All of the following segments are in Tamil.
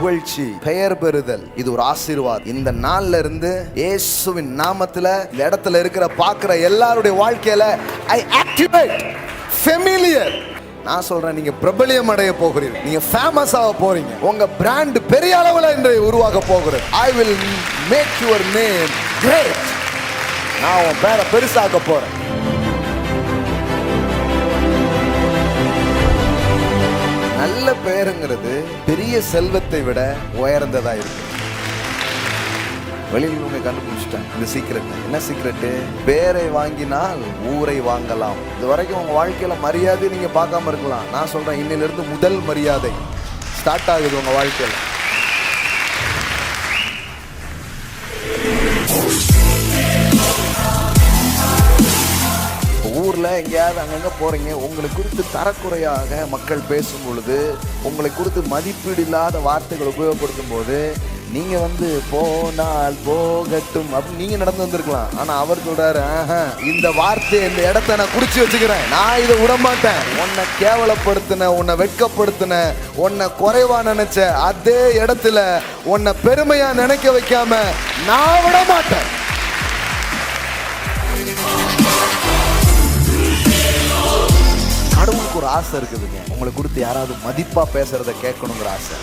புகழ்ச்சி, பெயர் பெறுதல், இது ஒரு ஆசீர்வாதம். இந்த நாள்ல இருந்து இயேசுவின் நாமத்துல இந்த இடத்துல இருக்கிற பார்க்கிற எல்லாருடைய வாழ்க்கையில ஐ ஆக்டிவேட் ஃபெமிலியர். நான் சொல்றேன், நீங்க பிரபலியம் அடைய போகிறீங்க, நீங்க ஃபேமஸ் ஆக போறீங்க, உங்க பிராண்ட் பெரிய அளவில் இன்று உருவாக போகிறது. I will make your name great. நான் உன் பேரை பெருசாக்க போறேன். நல்ல பெயருங்கிறது பெரிய செல்வத்தை விட உயர்ந்ததா இருக்கு. வெளியில் உங்க கண்டுபிடிச்சிட்டேன் இந்த சீக்ரெட். என்ன சீக்ரெட்? பேரை வாங்கினால் ஊரை வாங்கலாம். இது வரைக்கும் உங்க வாழ்க்கையில மரியாதை நீங்க பார்க்காம இருக்கலாம். நான் சொல்றேன், இன்னில இருந்து முதல் மரியாதை ஸ்டார்ட் ஆகுது உங்க வாழ்க்கையில. ஊர்ல எங்கேயாவது அங்கங்க போறீங்க, உங்களை குறித்து தரக்குறையாக மக்கள் பேசும் பொழுது, உங்களை குறித்து மதிப்பீடு இல்லாத வார்த்தைகள் உபயோகப்படுத்தும் போது, நீங்க போனால் போகட்டும் அப்படின்னு நீங்க நடந்து வந்திருக்கலாம். ஆனா அவர் சொல்றாரு, இந்த வார்த்தையை, இந்த இடத்த நான் குறிச்சு வச்சுக்கிறேன், நான் இதை விட மாட்டேன். உன்னை கேவலப்படுத்தின, உன்னை வெட்கப்படுத்தின, உன்னை குறைவா நினைச்ச அதே இடத்துல உன்னை பெருமையா நினைக்க வைக்காம நான் விட மாட்டேன். கடவுளுக்கு ஒரு ஆசை இருக்குதுங்க, உங்களை குறித்து யாராவது மதிப்பா பேசுறத கேட்கணுங்கிற ஆசை.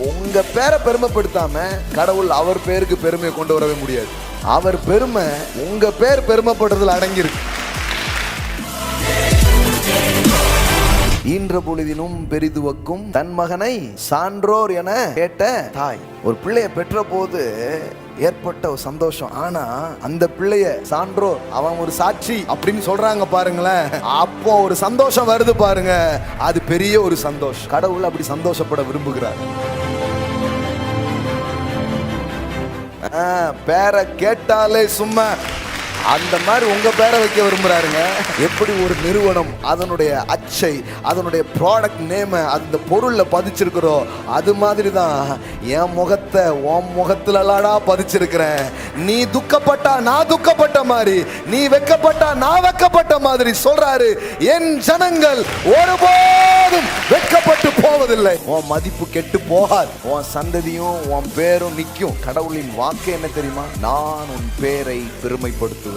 உங்க பேரை பெருமைப்படுத்தாம கடவுள் அவர் பேருக்கு பெருமையை கொண்டு வரவே முடியாது. அவர் பெருமை உங்க பேர் பெருமைப்படுறதுல அடங்கியிருக்கு. ஈன்ற பொழுதினும் பெரிதுவக்கும் தன் மகனை சான்றோர் என கேட்ட தாய். ஒரு பிள்ளைய பெற்ற போது ஏற்பட்ட ஒரு சந்தோஷம். ஆனா அந்த பிள்ளைய சான்றோர், அவன் ஒரு சாட்சி அப்படின்னு சொல்றாங்க பாருங்களேன், அப்போ ஒரு சந்தோஷம் வருது பாருங்க, அது பெரிய ஒரு சந்தோஷம். கடவுள் அப்படி சந்தோஷப்பட விரும்புகிறார். பேரை கேட்டாலே சும்மா அந்த மாதிரி உங்க பேரை வைக்க விரும்புறாருங்க. எப்படி ஒரு நிறுவனம் அதனுடைய அச்சை, அதனுடைய ப்ராடக்ட் நேம அந்த பொருள்ல பதிச்சிருக்கிறோ, அது மாதிரி தான் என் முகத்தை உன் முகத்துலடா பதிச்சிருக்கிறேன். நீ துக்கப்பட்டா நான் துக்கப்பட்ட மாதிரி, நீ வெக்கப்பட்டா நான் வெக்கப்பட்ட மாதிரி சொல்றாரு. என் ஜனங்கள் ஒருபோதும் வெட்கப்பட்டு போவதில்லை. உன் மதிப்பு கெட்டு போகாது, உன் சந்ததியும் உன் பேரும் நிற்கும். கடவுளின் வாக்கு என்ன தெரியுமா? நான் உன் பேரை பெருமைப்படுத்துவேன்.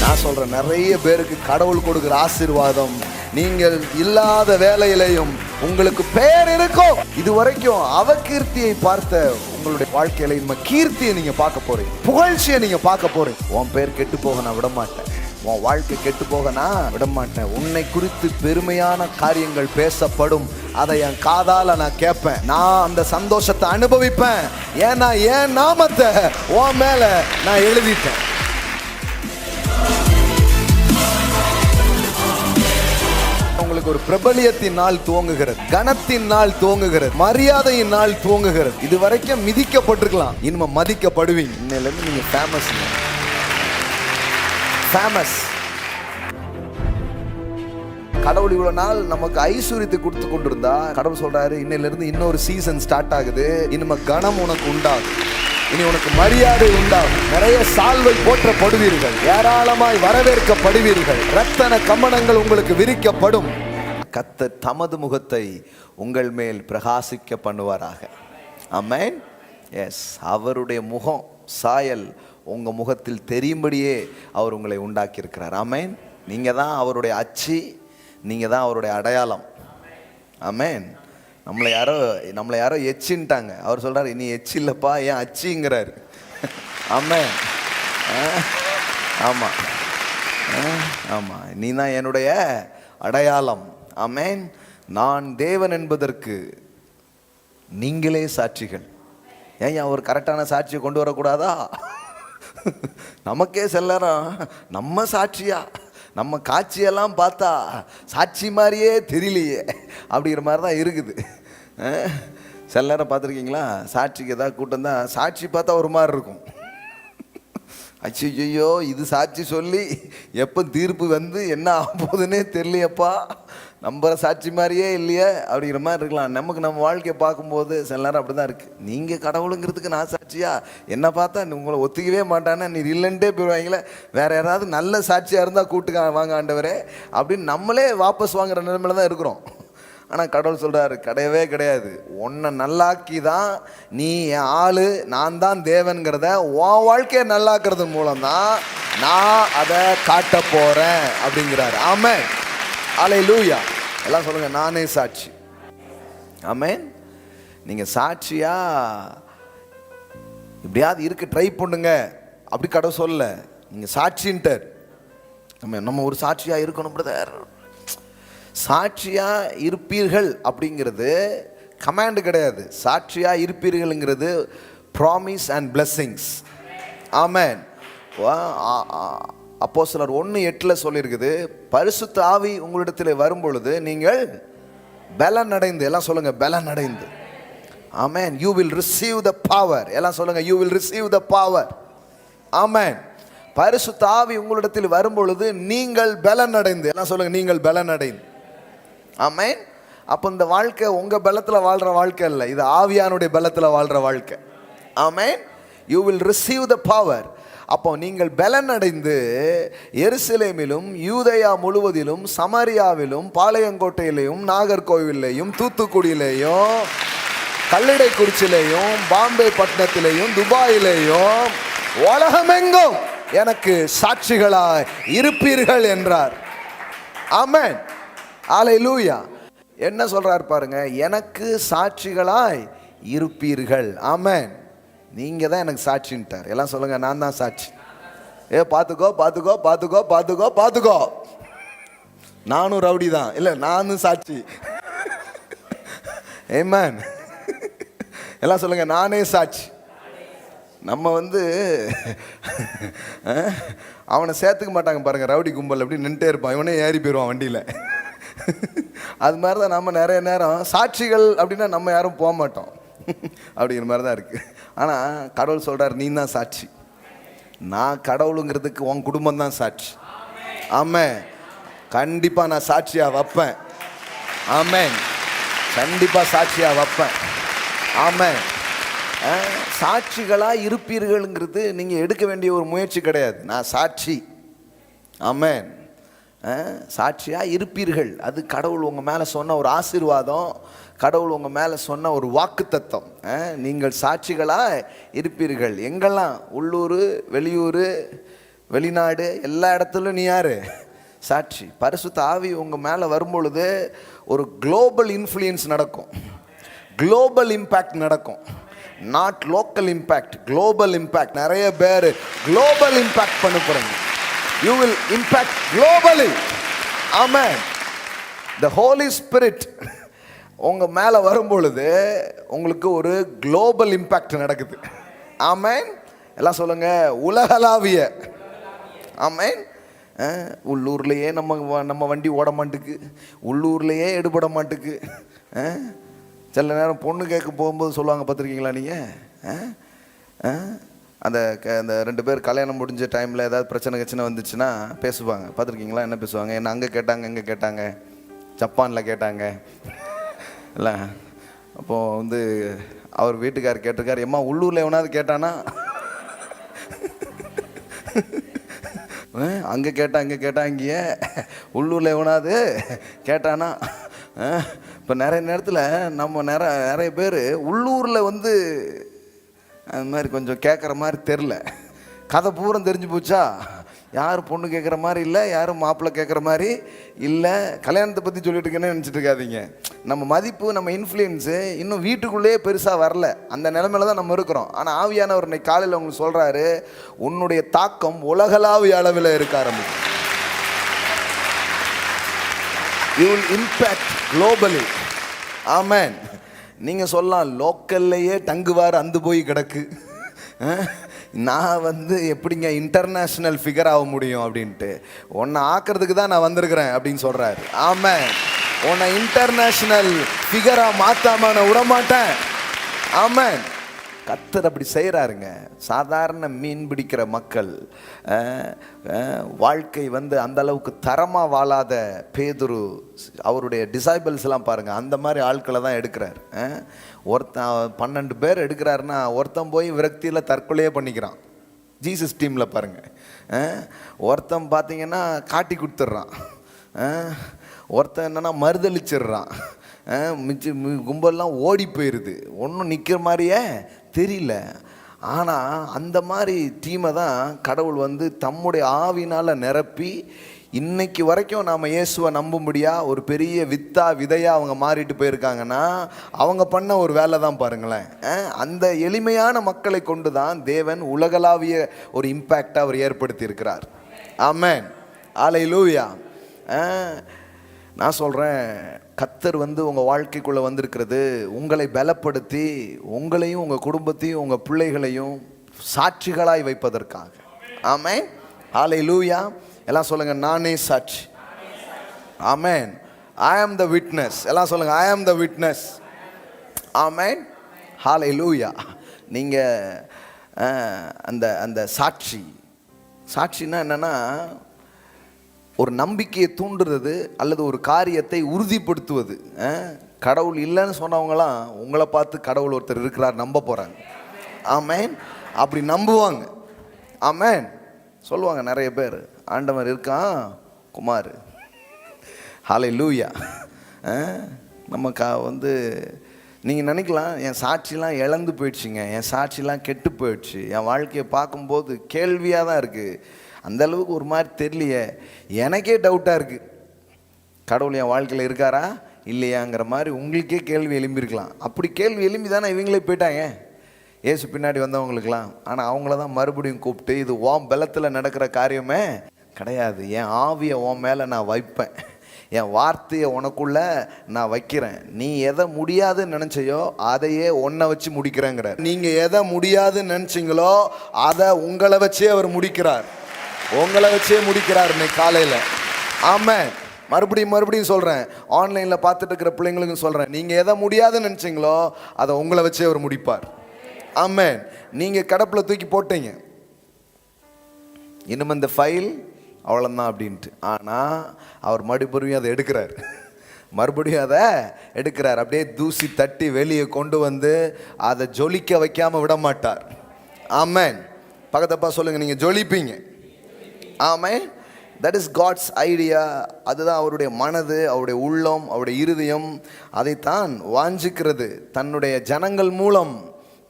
நான் சொல்றேன், நிறைய பேருக்கு கடவுள் கொடுக்கிற ஆசீர்வாதம், நீங்கள் இல்லாத வேலையிலையும் உங்களுக்கு பெயர் இருக்கும். இதுவரைக்கும் அவகீர்த்தியை பார்த்த உங்களுடைய வாழ்க்கையில இனிமே கீர்த்தியை நீங்க பார்க்க போறீங்க, புகழ்ச்சியை நீங்க பார்க்க போறீங்க. உன் பேர் கெட்டு போக நான் விட மாட்டேன், உன் வாழ்க்கை கெட்டு போக நான் விட மாட்டேன். உன்னை குறித்து பெருமையான காரியங்கள் பேசப்படும், அதை என் காதால நான் கேட்பேன், நான் அந்த சந்தோஷத்தை அனுபவிப்பேன். ஏன்னா என் நாமத்தை உன் மேல நான் எழுதிட்டேன். உங்களுக்கு ஒரு பிரபலியத்தின் நாள் துவங்குகிறது, கனத்தின் நாள் துவங்குகிறது, மரியாதையின் நாள் துவங்குகிறது. இது வரைக்கும் மிதிக்கப்பட்டிருக்கலாம், இனிமே மதிக்கப்படுவீங்க. இன்னையில இருந்து நீங்க ஃபேமஸ். கடவுள் இவ்வளவு நாள் நமக்கு ஐஸ்வர்யத்தை கொடுத்து கொண்டிருந்தா, கடவுள் சொல்றாரு, இன்னையில இருந்து இன்னொரு சீசன் ஸ்டார்ட் ஆகுது. இனிமே கனம் உனக்கு உண்டாகும், இனி உனக்கு மரியாதை உண்டாகும், நிறைய சால்வை போற்றப்படுவீர்கள், ஏராளமாய் வரவேற்கப்படுவீர்கள், ரத்தன கமனங்கள் உங்களுக்கு விரிக்கப்படும். கர்த்தர் தமது முகத்தை உங்கள் மேல் பிரகாசிக்க பண்ணுவாராக. ஆமென். எஸ், அவருடைய முகம் சாயல் உங்க முகத்தில் தெரியும்படியே அவர் உங்களை உண்டாக்கி இருக்கிறார். ஆமென். நீங்க தான் அவருடைய அச்சி, நீங்க தான் அவருடைய அடையாளம். ஆமென். நம்மளை யாரோ எச்சின்ட்டாங்க, அவர் சொல்றாரு, நீ எச்சி இல்லப்பா, ஏன் அச்சிங்கிறாரு. ஆமென். ஆமா ஆமா, நீ தான் என்னுடைய அடையாளம். ஆமென். நான் தேவன் என்பதற்கு நீங்களே சாட்சிகள். ஏன் அவர் கரெக்டான சாட்சியை கொண்டு வரக்கூடாதா? நமக்கே செல்லறோம், நம்ம சாட்சியா, நம்ம காட்சியெல்லாம் பார்த்தா சாட்சி மாதிரியே தெரியலையே அப்படிங்கிற மாதிரி தான் இருக்குது. சில நேரம் பார்த்துருக்கீங்களா, சாட்சிக்கு ஏதாவது கூட்டம் தான் சாட்சி பார்த்தா ஒரு மாதிரி இருக்கும், அச்சோ இது சாட்சி சொல்லி எப்போ தீர்ப்பு வந்து என்ன ஆக போகுதுன்னே தெரியலையப்பா, நம்புற சாட்சி மாதிரியே இல்லையே அப்படிங்கிற மாதிரி இருக்கலாம். நமக்கு நம்ம வாழ்க்கையை பார்க்கும்போது சில நேரம் அப்படி தான் இருக்குது. நீங்கள் கடவுளுங்கிறதுக்கு நான் சாட்சியா, என்ன பார்த்தா உங்களை ஒத்துக்கவே மாட்டானே, நீ இல்லைன்ட்டே போயிடுவாங்களே, வேறு யாராவது நல்ல சாட்சியாக இருந்தால் கூட்டுக்க வாங்க ஆண்டவரே அப்படின்னு நம்மளே வாபஸ் வாங்குற நிலைமையில தான் இருக்கிறோம். ஆனால் கடவுள் சொல்கிறாரு, கிடையவே கிடையாது, உன்னை நல்லாக்கி தான் நீ என் ஆள், நான் தான் தேவன்கிறத உன் வாழ்க்கையை நல்லாக்குறது மூலம்தான் நான் அதை காட்ட போகிறேன் அப்படிங்கிறாரு. ஆமென், அல்லேலூயா. எல்லாம் சொல்லுங்கள், நானே சாட்சி. ஆமென். நீங்கள் சாட்சியா இப்படியாவது இருக்கு ட்ரை பண்ணுங்க அப்படி கடவுள் சொல்ல, நீங்கள் சாட்சின்ட்டார். நம்ம ஒரு சாட்சியாக இருக்கணும் பிரதர். சாட்சியாக இருப்பீர்கள் அப்படிங்கிறது கமாண்டு கிடையாது. சாட்சியாக இருப்பீர்கள்ங்கிறது ப்ராமிஸ் அண்ட் பிளெஸ்ஸிங்ஸ். ஆமென். அப்போஸ்தலர் 1:8 சொல்லியிருக்குது, பரிசுத்த ஆவி உங்களிடத்தில் வரும்பொழுது நீங்கள் பலன் அடைந்து, எல்லாம் சொல்லுங்க பலன் அடைந்து. Amen. You will receive the power. எல்லாம் சொல்லுங்க, you will receive the power. Amen. பரிசுத்த ஆவி உங்களிடத்தில் வரும்பொழுது நீங்கள் பலன் அடைந்து, எல்லாம் சொல்லுங்க நீங்கள் பலன் அடைந்து. ஆமென். அப்போ இந்த வாழ்க்கை உங்கள் பலத்தில் வாழ்கிற வாழ்க்கை இல்லை, இது ஆவியானுடைய பலத்தில் வாழ்கிற வாழ்க்கை. Amen. You will receive the power. அப்போ நீங்கள் பலன் அடைந்து எருசலேமிலும் யூதேயா முழுவதிலும் சமாரியாவிலும் பாளையங்கோட்டையிலையும் நாகர்கோவிலையும் தூத்துக்குடியிலையும் கல்லடைக்குறிச்சிலையும் பாம்பே பட்டணத்திலையும் துபாயிலையும் உலகமெங்கும் எனக்கு சாட்சிகளாய் இருப்பீர்கள் என்றார். ஆமென், அல்லேலூயா. என்ன சொல்றார் பாருங்க, எனக்கு சாட்சிகளாய் இருப்பீர்கள். ஆமென். நீங்க தான் எனக்கு சாட்சின்ட்டார். எல்லாம் சொல்லுங்க, நான் தான் சாட்சி. பார்த்துக்கோ பார்த்துக்கோ பார்த்துக்கோ பார்த்துக்கோ பார்த்துக்கோ, நானும் ரவுடி தான், இல்லை நானும் சாட்சி. ஆமென். எல்லாம் சொல்லுங்க, நானே சாட்சி. நம்ம அவனை சேர்த்துக்க மாட்டாங்க பாருங்க, ரவுடி கும்பல் அப்படி நின்றுட்டே இருப்பான், இவனே ஏறி போயிடுவான் வண்டியில். அது மாதிரி தான் நம்ம நிறைய நேரம் சாட்சிகள் அப்படின்னா நம்ம யாரும் போக மாட்டோம் அப்படிங்கிற மாதிரி தான் இருக்குது. ஆனால் கடவுள் சொல்கிறார், நீ தான் சாட்சி. நான் கடவுளுங்கிறதுக்கு உன் குடும்பம் தான் சாட்சி. ஆமென். கண்டிப்பாக நான் சாட்சியாக வைப்பேன். ஆமென். கண்டிப்பாக சாட்சியாக வைப்பேன். ஆமென். சாட்சிகளாக இருப்பீர்கள்ங்கிறது நீங்கள் எடுக்க வேண்டிய ஒரு முயற்சி கிடையாது. நான் சாட்சி. ஆமென். சாட்சியாக இருப்பீர்கள், அது கடவுள் உங்கள் மேலே சொன்ன ஒரு ஆசீர்வாதம், கடவுள் உங்கள் மேலே சொன்ன ஒரு வாக்குத்தத்தம். நீங்கள் சாட்சிகளாக இருப்பீர்கள். எங்கெல்லாம்? உள்ளூர், வெளியூர், வெளிநாடு, எல்லா இடத்துலையும் நீ யார்? சாட்சி. பரிசுத்த ஆவி உங்கள் மேலே வரும்பொழுது ஒரு குளோபல் இன்ஃப்ளூயன்ஸ் நடக்கும், குளோபல் இம்பேக்ட் நடக்கும். Not local impact, global impact. நிறைய பேர் குளோபல் இம்பேக்ட் பண்ண போகிறீங்க. You will impact globally. Amen. The Holy Spirit உங்க மேலே வரும்பொழுது உங்களுக்கு ஒரு குளோபல் இம்பேக்ட் நடக்குது. ஆமென். எல்லாம் சொல்லுங்க, உலகளாவிய. ஆமென். உள்ளூர்லேயே நம்ம வண்டி ஓட மாட்டுக்கு, உள்ளூர்லேயே எடுபட மாட்டுக்கு. சில நேரம் பொண்ணு கேட்க போகும்போது சொல்லுவாங்க, பார்த்துருக்கீங்களா நீங்கள்? அந்த 2 பேர் கல்யாணம் முடிஞ்ச டைமில் ஏதாவது பிரச்சனை வந்துச்சுன்னா பேசுவாங்க, பார்த்துருக்கீங்களா? என்ன பேசுவாங்க? என்ன அங்கே கேட்டாங்க, எங்கே கேட்டாங்க, ஜப்பானில் கேட்டாங்க இல்லை. அப்போது அவர் வீட்டுக்கார் கேட்டிருக்காரு, எம்மா உள்ளூரில் எவனாவது கேட்டானா? அங்கே கேட்டான் இங்கேயே உள்ளூரில் எவனாவது கேட்டானா? இப்போ நிறைய நேரத்தில் நம்ம நிறைய பேர் உள்ளூரில் அது மாதிரி கொஞ்சம் கேட்குற மாதிரி தெரில, கதை பூரம் தெரிஞ்சு போச்சா, யாரும் பொண்ணு கேட்குற மாதிரி இல்லை, யாரும் மாப்பிள்ளை கேட்குற மாதிரி இல்லை. கல்யாணத்தை பற்றி சொல்லிட்டு இருக்கேன்னு நினச்சிட்டு இருக்காதீங்க. நம்ம மதிப்பு, நம்ம இன்ஃப்ளூயன்ஸு இன்னும் வீட்டுக்குள்ளேயே பெருசாக வரல, அந்த நிலைமையில தான் நம்ம இருக்கிறோம். ஆனால் ஆவியானவர் இன்னைக்கு காலையில் உங்களுக்கு சொல்கிறாரு, உன்னுடைய தாக்கம் உலகளாவிய அளவில் இருக்க ஆரம்பிக்கும். You will impact globally. Amen. நீங்கள் சொல்லலாம், லோக்கல்லையே டங்குவார் அந்து போய் கிடக்கு, நான் எப்படிங்க இன்டர்நேஷ்னல் ஃபிகர் ஆக முடியும் அப்படின்ட்டு. உன்னை ஆக்கிறதுக்கு தான் நான் வந்திருக்கிறேன் அப்படின்னு சொல்கிறாரு. ஆமென். உன்னை இன்டர்நேஷ்னல் ஃபிகராக மாற்றாம நான் விடமாட்டேன். ஆமென். கர்த்தர் அப்படி செய்கிறாருங்க. சாதாரண மீன் பிடிக்கிற மக்கள் வாழ்க்கை அந்த அளவுக்கு தரமாக வாழாத பேதுரு, அவருடைய டிசைபிள்ஸ்லாம் பாருங்கள், அந்த மாதிரி ஆட்களை தான் எடுக்கிறார். ஒருத்தன் 12 பேர் எடுக்கிறாருன்னா ஒருத்தன் போய் விரக்தியில் தற்கொலையே பண்ணிக்கிறான். ஜீசஸ் டீமில் பாருங்கள், ஒருத்தன் பார்த்தீங்கன்னா காட்டி கொடுத்துட்றான், ஒருத்தன் என்னென்னா மறுதளிச்சிடுறான், கும்பல்லாம் ஓடி போயிடுது, ஒன்றும் நிற்கிற மாதிரியே தெரியல. ஆனால் அந்த மாதிரி டீமை தான் கடவுள் தம்முடைய ஆவினால் நிரப்பி இன்னைக்கு வரைக்கும் நாம் இயேசுவை நம்பும்படியாக ஒரு பெரிய விதையாக அவங்க மாறிட்டு போயிருக்காங்கன்னா அவங்க பண்ண ஒரு வேலை தான் பாருங்களேன். அந்த எளிமையான மக்களை கொண்டு தான் தேவன் உலகளாவிய ஒரு இம்பேக்டை அவர் ஏற்படுத்தி இருக்கிறார். ஆமென், அல்லேலூயா. நான் சொல்கிறேன், கர்த்தர் உங்கள் வாழ்க்கைக்குள்ளே வந்திருக்கிறது உங்களை பலப்படுத்தி உங்களையும் உங்கள் குடும்பத்தையும் உங்கள் பிள்ளைகளையும் சாட்சிகளாய் வைப்பதற்காக. ஆமென், அல்லேலூயா. எல்லாம் சொல்லுங்கள், நானே சாட்சி. ஆமென். ஐ ஆம் த விட்னஸ். எல்லாம் சொல்லுங்கள், ஐ ஆம் த விட்னஸ். ஆமென், ஹல்லேலூயா. நீங்கள் அந்த சாட்சின்னா என்னென்னா ஒரு நம்பிக்கையை தூண்டுறது அல்லது ஒரு காரியத்தை உறுதிப்படுத்துவது. கடவுள் இல்லைன்னு சொன்னவங்களாம் உங்களை பார்த்து கடவுள் ஒருத்தர் இருக்கிறார் நம்ப போகிறாங்க. ஆமென், அப்படி நம்புவாங்க. ஆமென், சொல்லுவாங்க நிறைய பேர், ஆண்டவர் இருக்கான் குமார். ஹல்லேலூயா. நம்ம நீங்கள் நினைக்கலாம், என் சாட்சிலாம் இழந்து போயிடுச்சுங்க, என் சாட்சிலாம் கெட்டு போயிடுச்சு, என் வாழ்க்கையை பார்க்கும்போது கேள்வியாக தான் இருக்குது, அந்தளவுக்கு ஒரு மாதிரி தெரியலையே, எனக்கே டவுட்டாக இருக்குது, கடவுள் என் வாழ்க்கையில் இருக்காரா இல்லையாங்கிற மாதிரி உங்களுக்கே கேள்வி எழும்பியிருக்கலாம். அப்படி கேள்வி எழும்பி தானே இவங்களே போயிட்டாங்க ஏசு பின்னாடி வந்தவங்களுக்கெல்லாம். ஆனால் அவங்கள தான் மறுபடியும் கூப்பிட்டு, இது உன் பலத்தில் நடக்கிற காரியமே கிடையாது, என் ஆவியை உன் மேலே நான் வைப்பேன், என் வார்த்தையை உனக்குள்ள நான் வைக்கிறேன், நீ எதை முடியாதுன்னு நினச்சையோ அதையே உன்னை வச்சு முடிக்கிறேங்கிற. நீங்கள் எதை முடியாதுன்னு நினச்சிங்களோ அதை உங்களை வச்சே அவர் முடிக்கிறார், உங்களை வச்சே முடிக்கிறார் இன்னைக்கு காலையில். ஆமென். மறுபடியும் சொல்கிறேன், ஆன்லைனில் பார்த்துட்டு இருக்கிற பிள்ளைங்களுக்கும் சொல்கிறேன், நீங்கள் எதை முடியாதுன்னு நினச்சிங்களோ அதை உங்களை வச்சே அவர் முடிப்பார். ஆமென். நீங்கள் கடப்பில் தூக்கி போட்டீங்க, இன்னும் இந்த ஃபைல் அவ்வளோதான் அப்படின்ட்டு, ஆனால் அவர் மறுபடியும் அதை எடுக்கிறார், அப்படியே தூசி தட்டி வெளியே கொண்டு அதை ஜொலிக்க வைக்காமல் விட மாட்டார். ஆமென். பக்கத்தப்பா சொல்லுங்கள், நீங்கள் ஜொலிப்பீங்க. Amen. That is God's idea. அதுதான் அவருடைய மனது, அவருடைய உள்ளம், அவருடைய இருதயம் அதைத்தான் வாஞ்சிக்கிறது. தன்னுடைய ஜனங்கள் மூலம்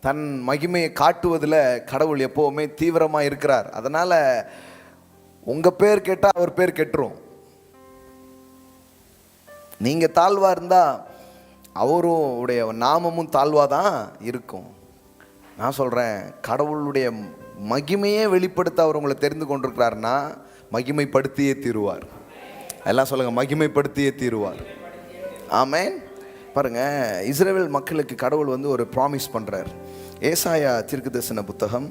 தன் மகிமையை காட்டுவதில் கடவுள் எப்போவுமே தீவிரமாக இருக்கிறார். அதனால் உங்கள் பேர் கேட்டால் அவர் பேர் கெட்டுரும். நீங்கள் தாழ்வாக இருந்தால் அவருடைய நாமமும் தாழ்வாக தான் இருக்கும். நான் சொல்கிறேன், கடவுளுடைய மகிமையே வெளிப்படுத்த அவர் உங்களை தெரிந்து கொண்டிருக்கிறாருன்னா மகிமைப்படுத்தியே தீருவார். எல்லாம் சொல்லுங்கள், மகிமைப்படுத்தியே தீருவார். ஆமென். பாருங்கள், இஸ்ரவேல் மக்களுக்கு கடவுள் ஒரு ப்ராமிஸ் பண்ணுறார். ஏசாயா தீர்க்கதரிசன புத்தகம்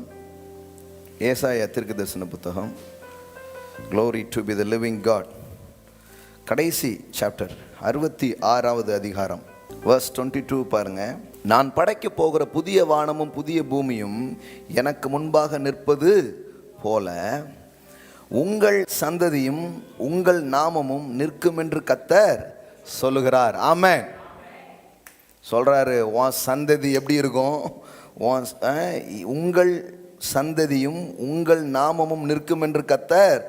Glory to be the living God, கடைசி சாப்டர் 66வது அதிகாரம் verse 22 பாருங்க. நான் படைக்க போகிற புதிய வானமும் புதிய பூமியும் எனக்கு முன்பாக நிற்பது போல உங்கள் சந்ததியும் உங்கள் நாமமும் நிற்கும் என்று கர்த்தர் சொல்லுகிறார். ஆமென். சொல்றாரு, உன் சந்ததி எப்படி இருக்கும், உங்கள் சந்ததியும் உங்கள் நாமமும் நிற்கும் என்று கர்த்தர்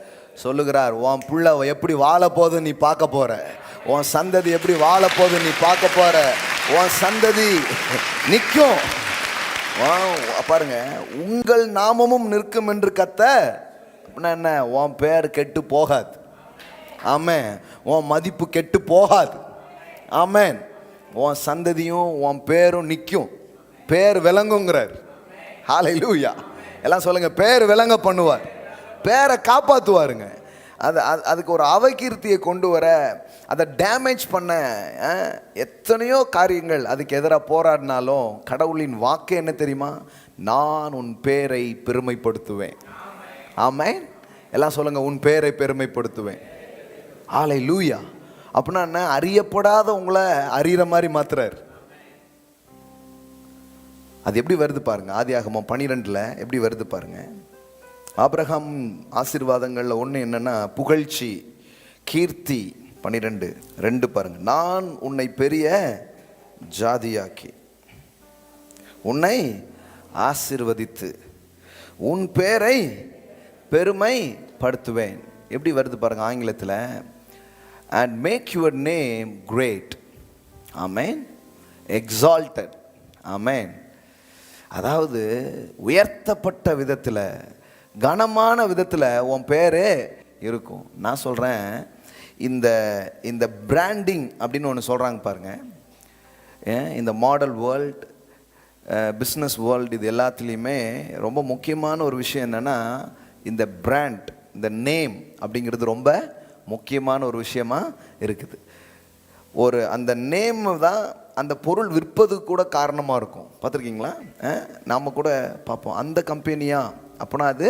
சொல்லுகிறார். உன் புள்ள எப்படி வாழ போது நீ பார்க்க போற, உன் சந்ததி எப்படி வாழ போது நீ பார்க்க போற, உன் சந்ததி நிற்கும். பாருங்க, உங்கள் நாமமும் நிற்கும் என்று கர்த்தர் என்ன, உன் பேர் கெட்டு போகாது. ஆமென். உன் மதிப்பு கெட்டு போகாது. ஆமென். உன் சந்ததியும் உன் பேரும் நிற்கும், பேர் விளங்குங்கிறார். ஹல்லேலூயா. எல்லாம் சொல்லுங்க, பேர் விளங்க பண்ணுவார், பேரை காப்பாற்றுவாருங்க. அதுக்கு ஒரு அவகீர்த்தியை கொண்டு வர, அதை டேமேஜ் பண்ண எத்தனையோ காரியங்கள் அதுக்கு எதிராக போராடினாலும் கடவுளின் வாக்கு என்ன தெரியுமா, நான் உன் பேரை பெருமைப்படுத்துவேன். ஆமென். எல்லாம் சொல்லுங்க, உன் பேரை பெருமைப்படுத்துவேன். ஹல்லேலூயா. அப்படின்னா என்ன, அறியப்படாத உங்களை அறிகிற மாதிரி மாத்துறார். அது எப்படி வருது பாருங்க. ஆதியாகமம் 12 எப்படி வருது பாருங்க. ஆபிரகாம் ஆசீர்வாதங்கள்ல ஒன்று என்னன்னா புகழ்ச்சி, கீர்த்தி. 12:2 பாருங்க. நான் உன்னை பெரிய ஜாதியாக்கி உன்னை ஆசீர்வதித்து உன் பேரை பெருமைப்படுத்துவேன். எப்படி வருது பாருங்க ஆங்கிலத்தில், and make your name great. Amen. exalted. ஆமென். அதாவது உயர்த்தப்பட்ட விதத்தில், கனமான விதத்தில் உன் பேரே இருக்கும். நான் சொல்கிறேன், இந்த பிராண்டிங் அப்படின்னு ஒன்று சொல்கிறாங்க பாருங்க. இந்த மாடல் வேர்ல்ட், பிஸ்னஸ் வேர்ல்டு, இது எல்லாத்துலேயுமே ரொம்ப முக்கியமான ஒரு விஷயம் என்னென்னா இந்த பிராண்ட், இந்த நேம் அப்படிங்கிறது ரொம்ப முக்கியமான ஒரு விஷயமா இருக்குது. அந்த நேம் தான் அந்த பொருள் விற்பது கூட காரணமாக இருக்கும். பார்த்துருக்கீங்களா? நாம் கூட பார்ப்போம், அந்த கம்பெனியா அப்போனா அது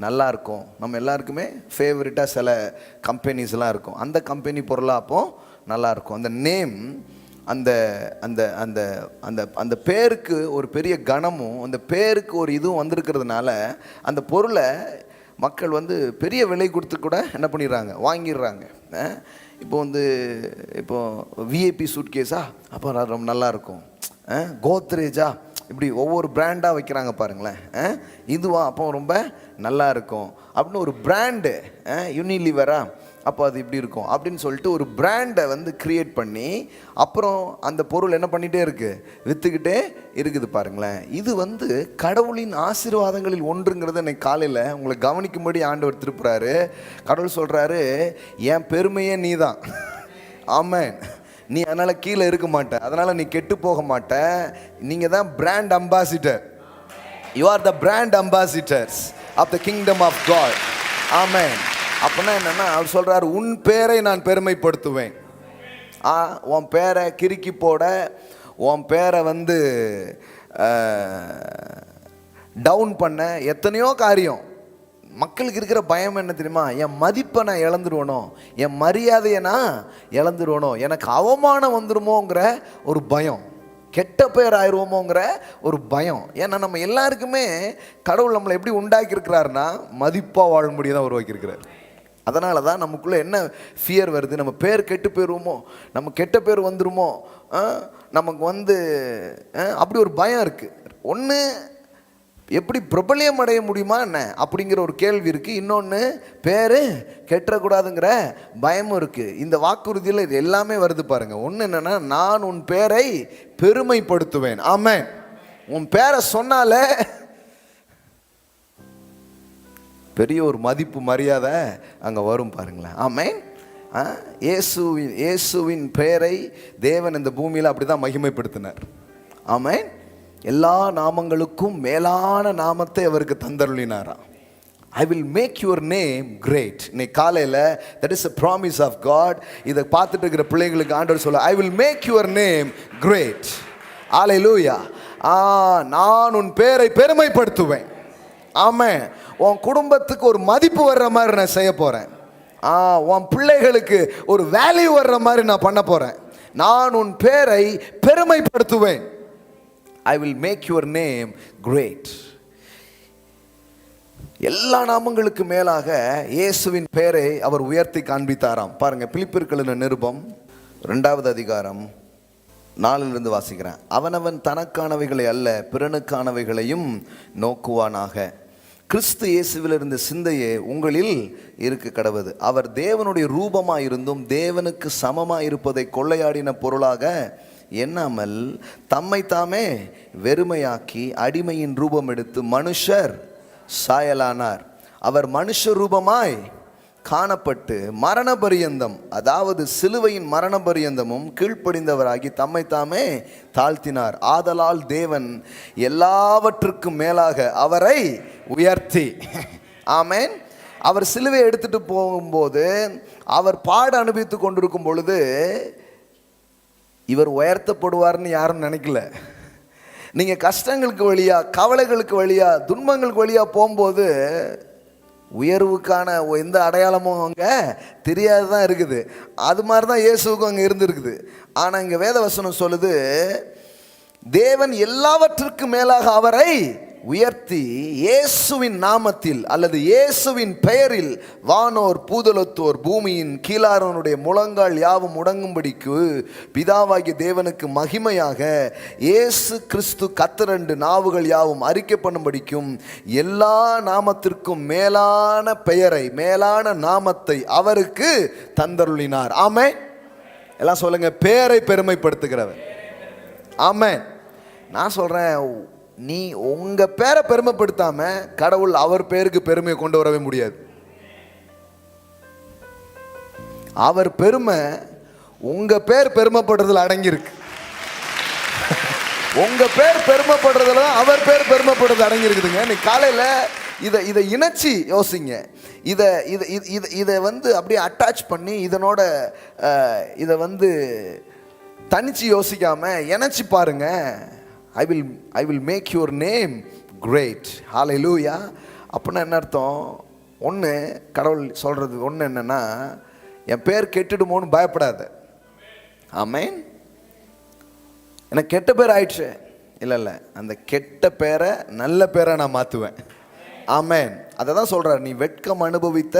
நல்லா இருக்கும். நம்ம எல்லாருக்குமே ஃபேவரட்டாக சில கம்பெனிஸ்லாம் இருக்கும். அந்த கம்பெனி பொருளாக அப்போ நல்லாயிருக்கும். அந்த நேம், அந்த அந்த அந்த அந்த அந்த பேருக்கு ஒரு பெரிய கனமும் அந்த பேருக்கு ஒரு இதுவும் வந்திருக்கிறதுனால அந்த பொருளை மக்கள் பெரிய விலை கொடுத்து கூட என்ன பண்ணிடுறாங்க, வாங்கிடுறாங்க. இப்போ விஐபி சூட்கேஸா, அப்போ ரொம்ப நல்லாயிருக்கும். கோத்ரேஜா, இப்படி ஒவ்வொரு பிராண்டாக வைக்கிறாங்க பாருங்களேன். இதுவா அப்போ ரொம்ப நல்லா இருக்கும் அப்படின்னு ஒரு பிராண்டு. யூனிலிவரா, அப்போ அது இப்படி இருக்கும் அப்படின்னு சொல்லிட்டு ஒரு பிராண்டை கிரியேட் பண்ணி அப்புறம் அந்த பொருள் என்ன பண்ணிகிட்டே இருக்குது, விற்றுக்கிட்டே இருக்குது பாருங்களேன். இது கடவுளின் ஆசீர்வாதங்களில் ஒன்றுங்கிறத இன்னைக்கு காலையில் உங்களை கவனிக்கும்படி ஆண்டவர் திருப்புறாரு. கடவுள் சொல்கிறாரு, என் பெருமையே நீ தான். ஆமென். நீ அதனால் கீழே இருக்க மாட்ட, அதனால் நீ கெட்டு போக மாட்ட. நீங்கள் தான் brand ambassador. You are the brand ambassadors of the kingdom of God. Amen. அப்படின்னா என்னென்னா அவர் சொல்கிறார், உன் பேரை நான் பெருமைப்படுத்துவேன். உன் பேரை கிறுக்கி போட, உன் பேரை டவுன் பண்ண எத்தனையோ காரியம். மக்களுக்கு இருக்கிற பயம் என்ன தெரியுமா? என் மதிப்பை நான் இழந்துருவனோ, என் மரியாதையை நான் இழந்துருவனோ, எனக்கு அவமானம் வந்துடுமோங்கிற ஒரு பயம், கெட்ட பேர் ஆயிடுவோமோங்கிற ஒரு பயம். ஏன்னா நம்ம எல்லாருக்குமே கடவுள் நம்மளை எப்படி உண்டாக்கியிருக்கிறாருன்னா மதிப்பாக வாழ முடியும் தான் உருவாக்கியிருக்கிறார். அதனால தான் நமக்குள்ளே என்ன ஃபியர் வருது, நம்ம பேர் கெட்டு போயிடுவோமோ, நம்ம கெட்ட பேர் வந்துடுமோ, நமக்கு அப்படி ஒரு பயம் இருக்குது. ஒன்று, எப்படி பிரபலியம் அடைய முடியுமா என்ன அப்படிங்கிற ஒரு கேள்வி இருக்குது. இன்னொன்று, பேர் கெட்டக்கூடாதுங்கிற பயமும் இருக்குது. இந்த வாக்குறுதியில் இது எல்லாமே வருது பாருங்கள். ஒன்று என்னென்னா, நான் உன் பேரை பெருமைப்படுத்துவேன். ஆமென். உன் பேரை சொன்னாலே பெரிய ஒரு மதிப்பு, மரியாதை அங்கே வரும் பாருங்களேன். ஆமென். இயேசுவின் பெயரை தேவன் இந்த பூமியில் அப்படி தான் மகிமைப்படுத்தினார். ஆமென். எல்லா நாமங்களுக்கும் மேலான நாமத்தை அவருக்கு தந்தருளினாராம். I will make your name great. இன்னைக்கு காலையில் that is a promise of God. இதை பார்த்துட்டு இருக்கிற பிள்ளைங்களுக்கு ஆண்டவர் சொல்ல, I will make your name great. Hallelujah. நான் உன் பேரை பெருமைப்படுத்துவேன். ஆமென். உன் குடும்பத்துக்கு ஒரு மதிப்பு வர்ற மாதிரி நான் செய்ய போகிறேன். உன் பிள்ளைகளுக்கு ஒரு வேல்யூ வர்ற மாதிரி நான் பண்ண போகிறேன். நான் உன் பேரை பெருமைப்படுத்துவேன். I will make your name great. எல்லா நாமங்களுக்கு மேலாக இயேசுவின் பெயரை அவர் உயர்த்தி காண்பித்தாராம். பாருங்க, பிலிப்பியர்களின் நிருபம் 2வது அதிகாரம் 4 வாசிக்கிறேன். அவனவன் தனக்கானவைகளை அல்ல பிறனுக்கானவைகளையும் நோக்குவானாக. கிறிஸ்து இயேசுவில் இருந்த சிந்தையே உங்களில் இருக்க கடவுது. அவர் தேவனுடைய ரூபமாக இருந்தும் தேவனுக்கு சமமாக இருப்பதை கொள்ளையாடின பொருளாக எண்ணாமல் தம்மை தாமே வெறுமையாக்கி அடிமையின் ரூபம் எடுத்து மனுஷர் சாயலானார். அவர் மனுஷ ரூபமாய் காணப்பட்டு மரண பரியந்தம், அதாவது சிலுவையின் மரண பரியந்தமும் கீழ்ப்படிந்தவராகி தம்மை தாமே தாழ்த்தினார். ஆதலால் தேவன் எல்லாவற்றுக்கும் மேலாக அவரை உயர்த்தி. ஆமென். அவர் சிலுவை எடுத்துட்டு போகும்போது, அவர் பாட அனுபவித்து கொண்டிருக்கும் பொழுது இவர் உயர்த்தப்படுவார்னு யாரும் நினைக்கல. நீங்கள் கஷ்டங்களுக்கு வழியா, கவலைகளுக்கு வழியா, துன்பங்களுக்கு வழியா போகும்போது உயர்வுக்கான எந்த அடையாளமும் அங்கே தெரியாது தான் இருக்குது. அது மாதிரி தான் இயேசுவுக்கும் அங்கே இருந்துருக்குது. ஆனால் இங்கே வேதவசனம் சொல்லுது, தேவன் எல்லாவற்றிற்கும் மேலாக அவரை உயர்த்தி இயேசுவின் நாமத்தில் அல்லது இயேசுவின் பெயரில் வானோர் பூதலத்தோர் பூமியின் கீழாரோனுடைய முழங்கால் யாவும் முடங்கும்படிக்கு பிதாவாகிய தேவனுக்கு மகிமையாக இயேசு கிறிஸ்து கர்த்தர் நாவுகள் யாவும் அறிக்கை பண்ணும்படிக்கும் எல்லா நாமத்திற்கும் மேலான பெயரை, மேலான நாமத்தை அவருக்கு தந்தருளினார். ஆமென். எல்லாம் சொல்லுங்க, பேரை பெருமைப்படுத்துகிறவர். ஆமென். நான் சொல்றேன், நீ உங்க பேரை பெருமைப்படுத்தாம கடவுள் அவர் பேருக்கு பெருமையை கொண்டு வரவே முடியாது. அவர் பெருமை உங்க பேர் பெருமைப்படுறதுல அடங்கியிருக்கு. உங்க பேர் பெருமைப்படுறதுல அவர் பேர் பெருமைப்படுறது அடங்கியிருக்குதுங்க. நீ காலையில இதை இணைச்சி யோசிங்க. இதை அப்படியே அட்டாச் பண்ணி இதனோட இதை தனிச்சு யோசிக்காம இணைச்சி பாருங்க. I will make your name great. Hallelujah. அப்படின்னா என்ன அர்த்தம்? ஒன்று, கடவுள் சொல்கிறது ஒன்று என்னன்னா, என் பேர் கெட்டுடுமோன்னு பயப்படாத. ஆமென். எனக்கு கெட்ட பேர் ஆயிடுச்சு, இல்லை, அந்த கெட்ட பேரை நல்ல பேரை நான் மாற்றுவேன். ஆமென். அதை தான் சொல்கிறார், நீ வெட்கம் அனுபவித்த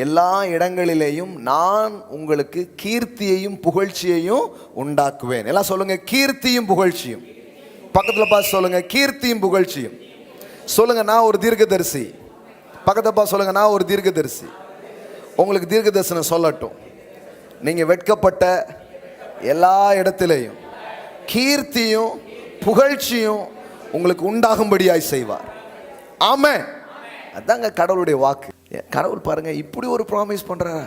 எல்லா இடங்களிலேயும் நான் உங்களுக்கு கீர்த்தியையும் புகழ்ச்சியையும் உண்டாக்குவேன். எல்லாம் சொல்லுங்க, கீர்த்தியும் புகழ்ச்சியும். பக்கத்தில் பார்த்து சொல்லுங்க, கீர்த்தியும் புகழ்ச்சியும். சொல்லுங்க, நான் ஒரு தீர்க்கதரிசி. பக்கத்தில் பார்த்து சொல்லுங்க, நான் ஒரு தீர்க்கதரிசி. உங்களுக்கு தீர்க்க தரிசனம் சொல்லட்டும். நீங்கள் வெட்கப்பட்ட எல்லா இடத்திலையும் கீர்த்தியும் புகழ்ச்சியும் உங்களுக்கு உண்டாகும்படியாய் செய்வார். ஆமென். அதாங்க கடவுளுடைய வாக்கு. கடவுள் பாருங்க, இப்படி ஒரு ப்ராமிஸ் பண்றாரா?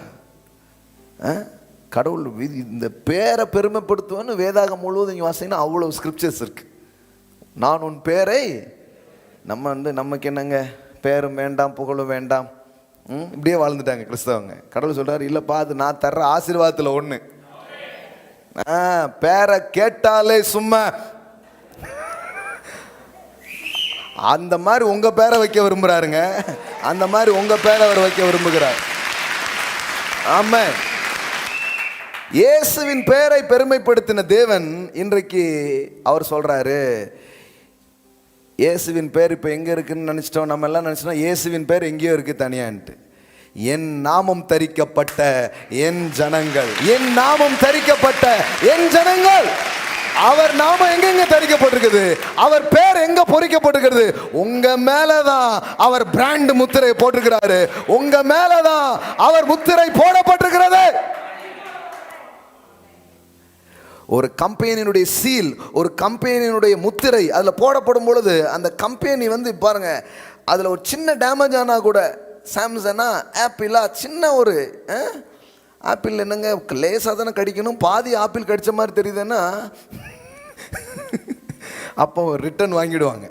கடவுள் இந்த பேரை பெருமைப்படுத்துவேன்னு வேதாகம் முழுவதும் இங்கே வாசிங்கன்னா அவ்வளோ ஸ்கிரிப்சர்ஸ் இருக்கு. நான் உன் பேரை நமக்கு என்னங்க, பேரும் வேண்டாம் புகழும் வேண்டாம், இப்படியே வாழ்ந்துட்டாங்க கிறிஸ்தவங்க. கடவுள் சொல்றாரு, இல்லப்பா அது நான் தர்ற ஆசீர்வாதத்தில் ஒன்று. பேரை கேட்டாலே சும்மா அந்த மாதிரி உங்க பேரை வைக்க விரும்புறாருங்க. அந்த மாதிரி உங்க பேரை அவர் வைக்க விரும்புகிறார். ஆமென். இயேசுவின் பெயரை பெருமைப்படுத்தின தேவன் இன்றைக்கு அவர் சொல்றாரு, இயேசுவின் பேர் இப்போ எங்கே இருக்குன்னு நினச்சிட்டோம். நம்ம எல்லாம் நினச்சிட்டோம் இயேசுவின் பேர் எங்கேயோ இருக்குது தனியான்ட்டு. என் நாமம் தரிக்கப்பட்ட என் ஜனங்கள், என் நாமம் தரிக்கப்பட்ட என் ஜனங்கள். அவர் நாமம் எங்கெங்க தரிக்கப்பட்டிருக்குது, அவர் பேர் எங்க பொறிக்கப்பட்டிருக்கிறது? உங்க மேலதான் அவர் பிராண்ட் முத்திரை போட்டிருக்கிறாரு. உங்க மேலதான் அவர் முத்திரை போடப்பட்டிருக்கிறது. ஒரு கம்பெனியினுடைய சீல், ஒரு கம்பெனியினுடைய முத்திரை அதில் போடப்படும் பொழுது அந்த கம்பெனி பாருங்க, அதில் ஒரு சின்ன டேமேஜ் ஆனால் கூட, சாம்சங்கா ஆப்பிளா, சின்ன ஒரு ஆப்பிள் என்னங்க லேசாக தானே கடிக்கணும், பாதி ஆப்பிள் கடித்த மாதிரி தெரியுதுன்னா அப்போ ரிட்டர்ன் வாங்கிடுவாங்க.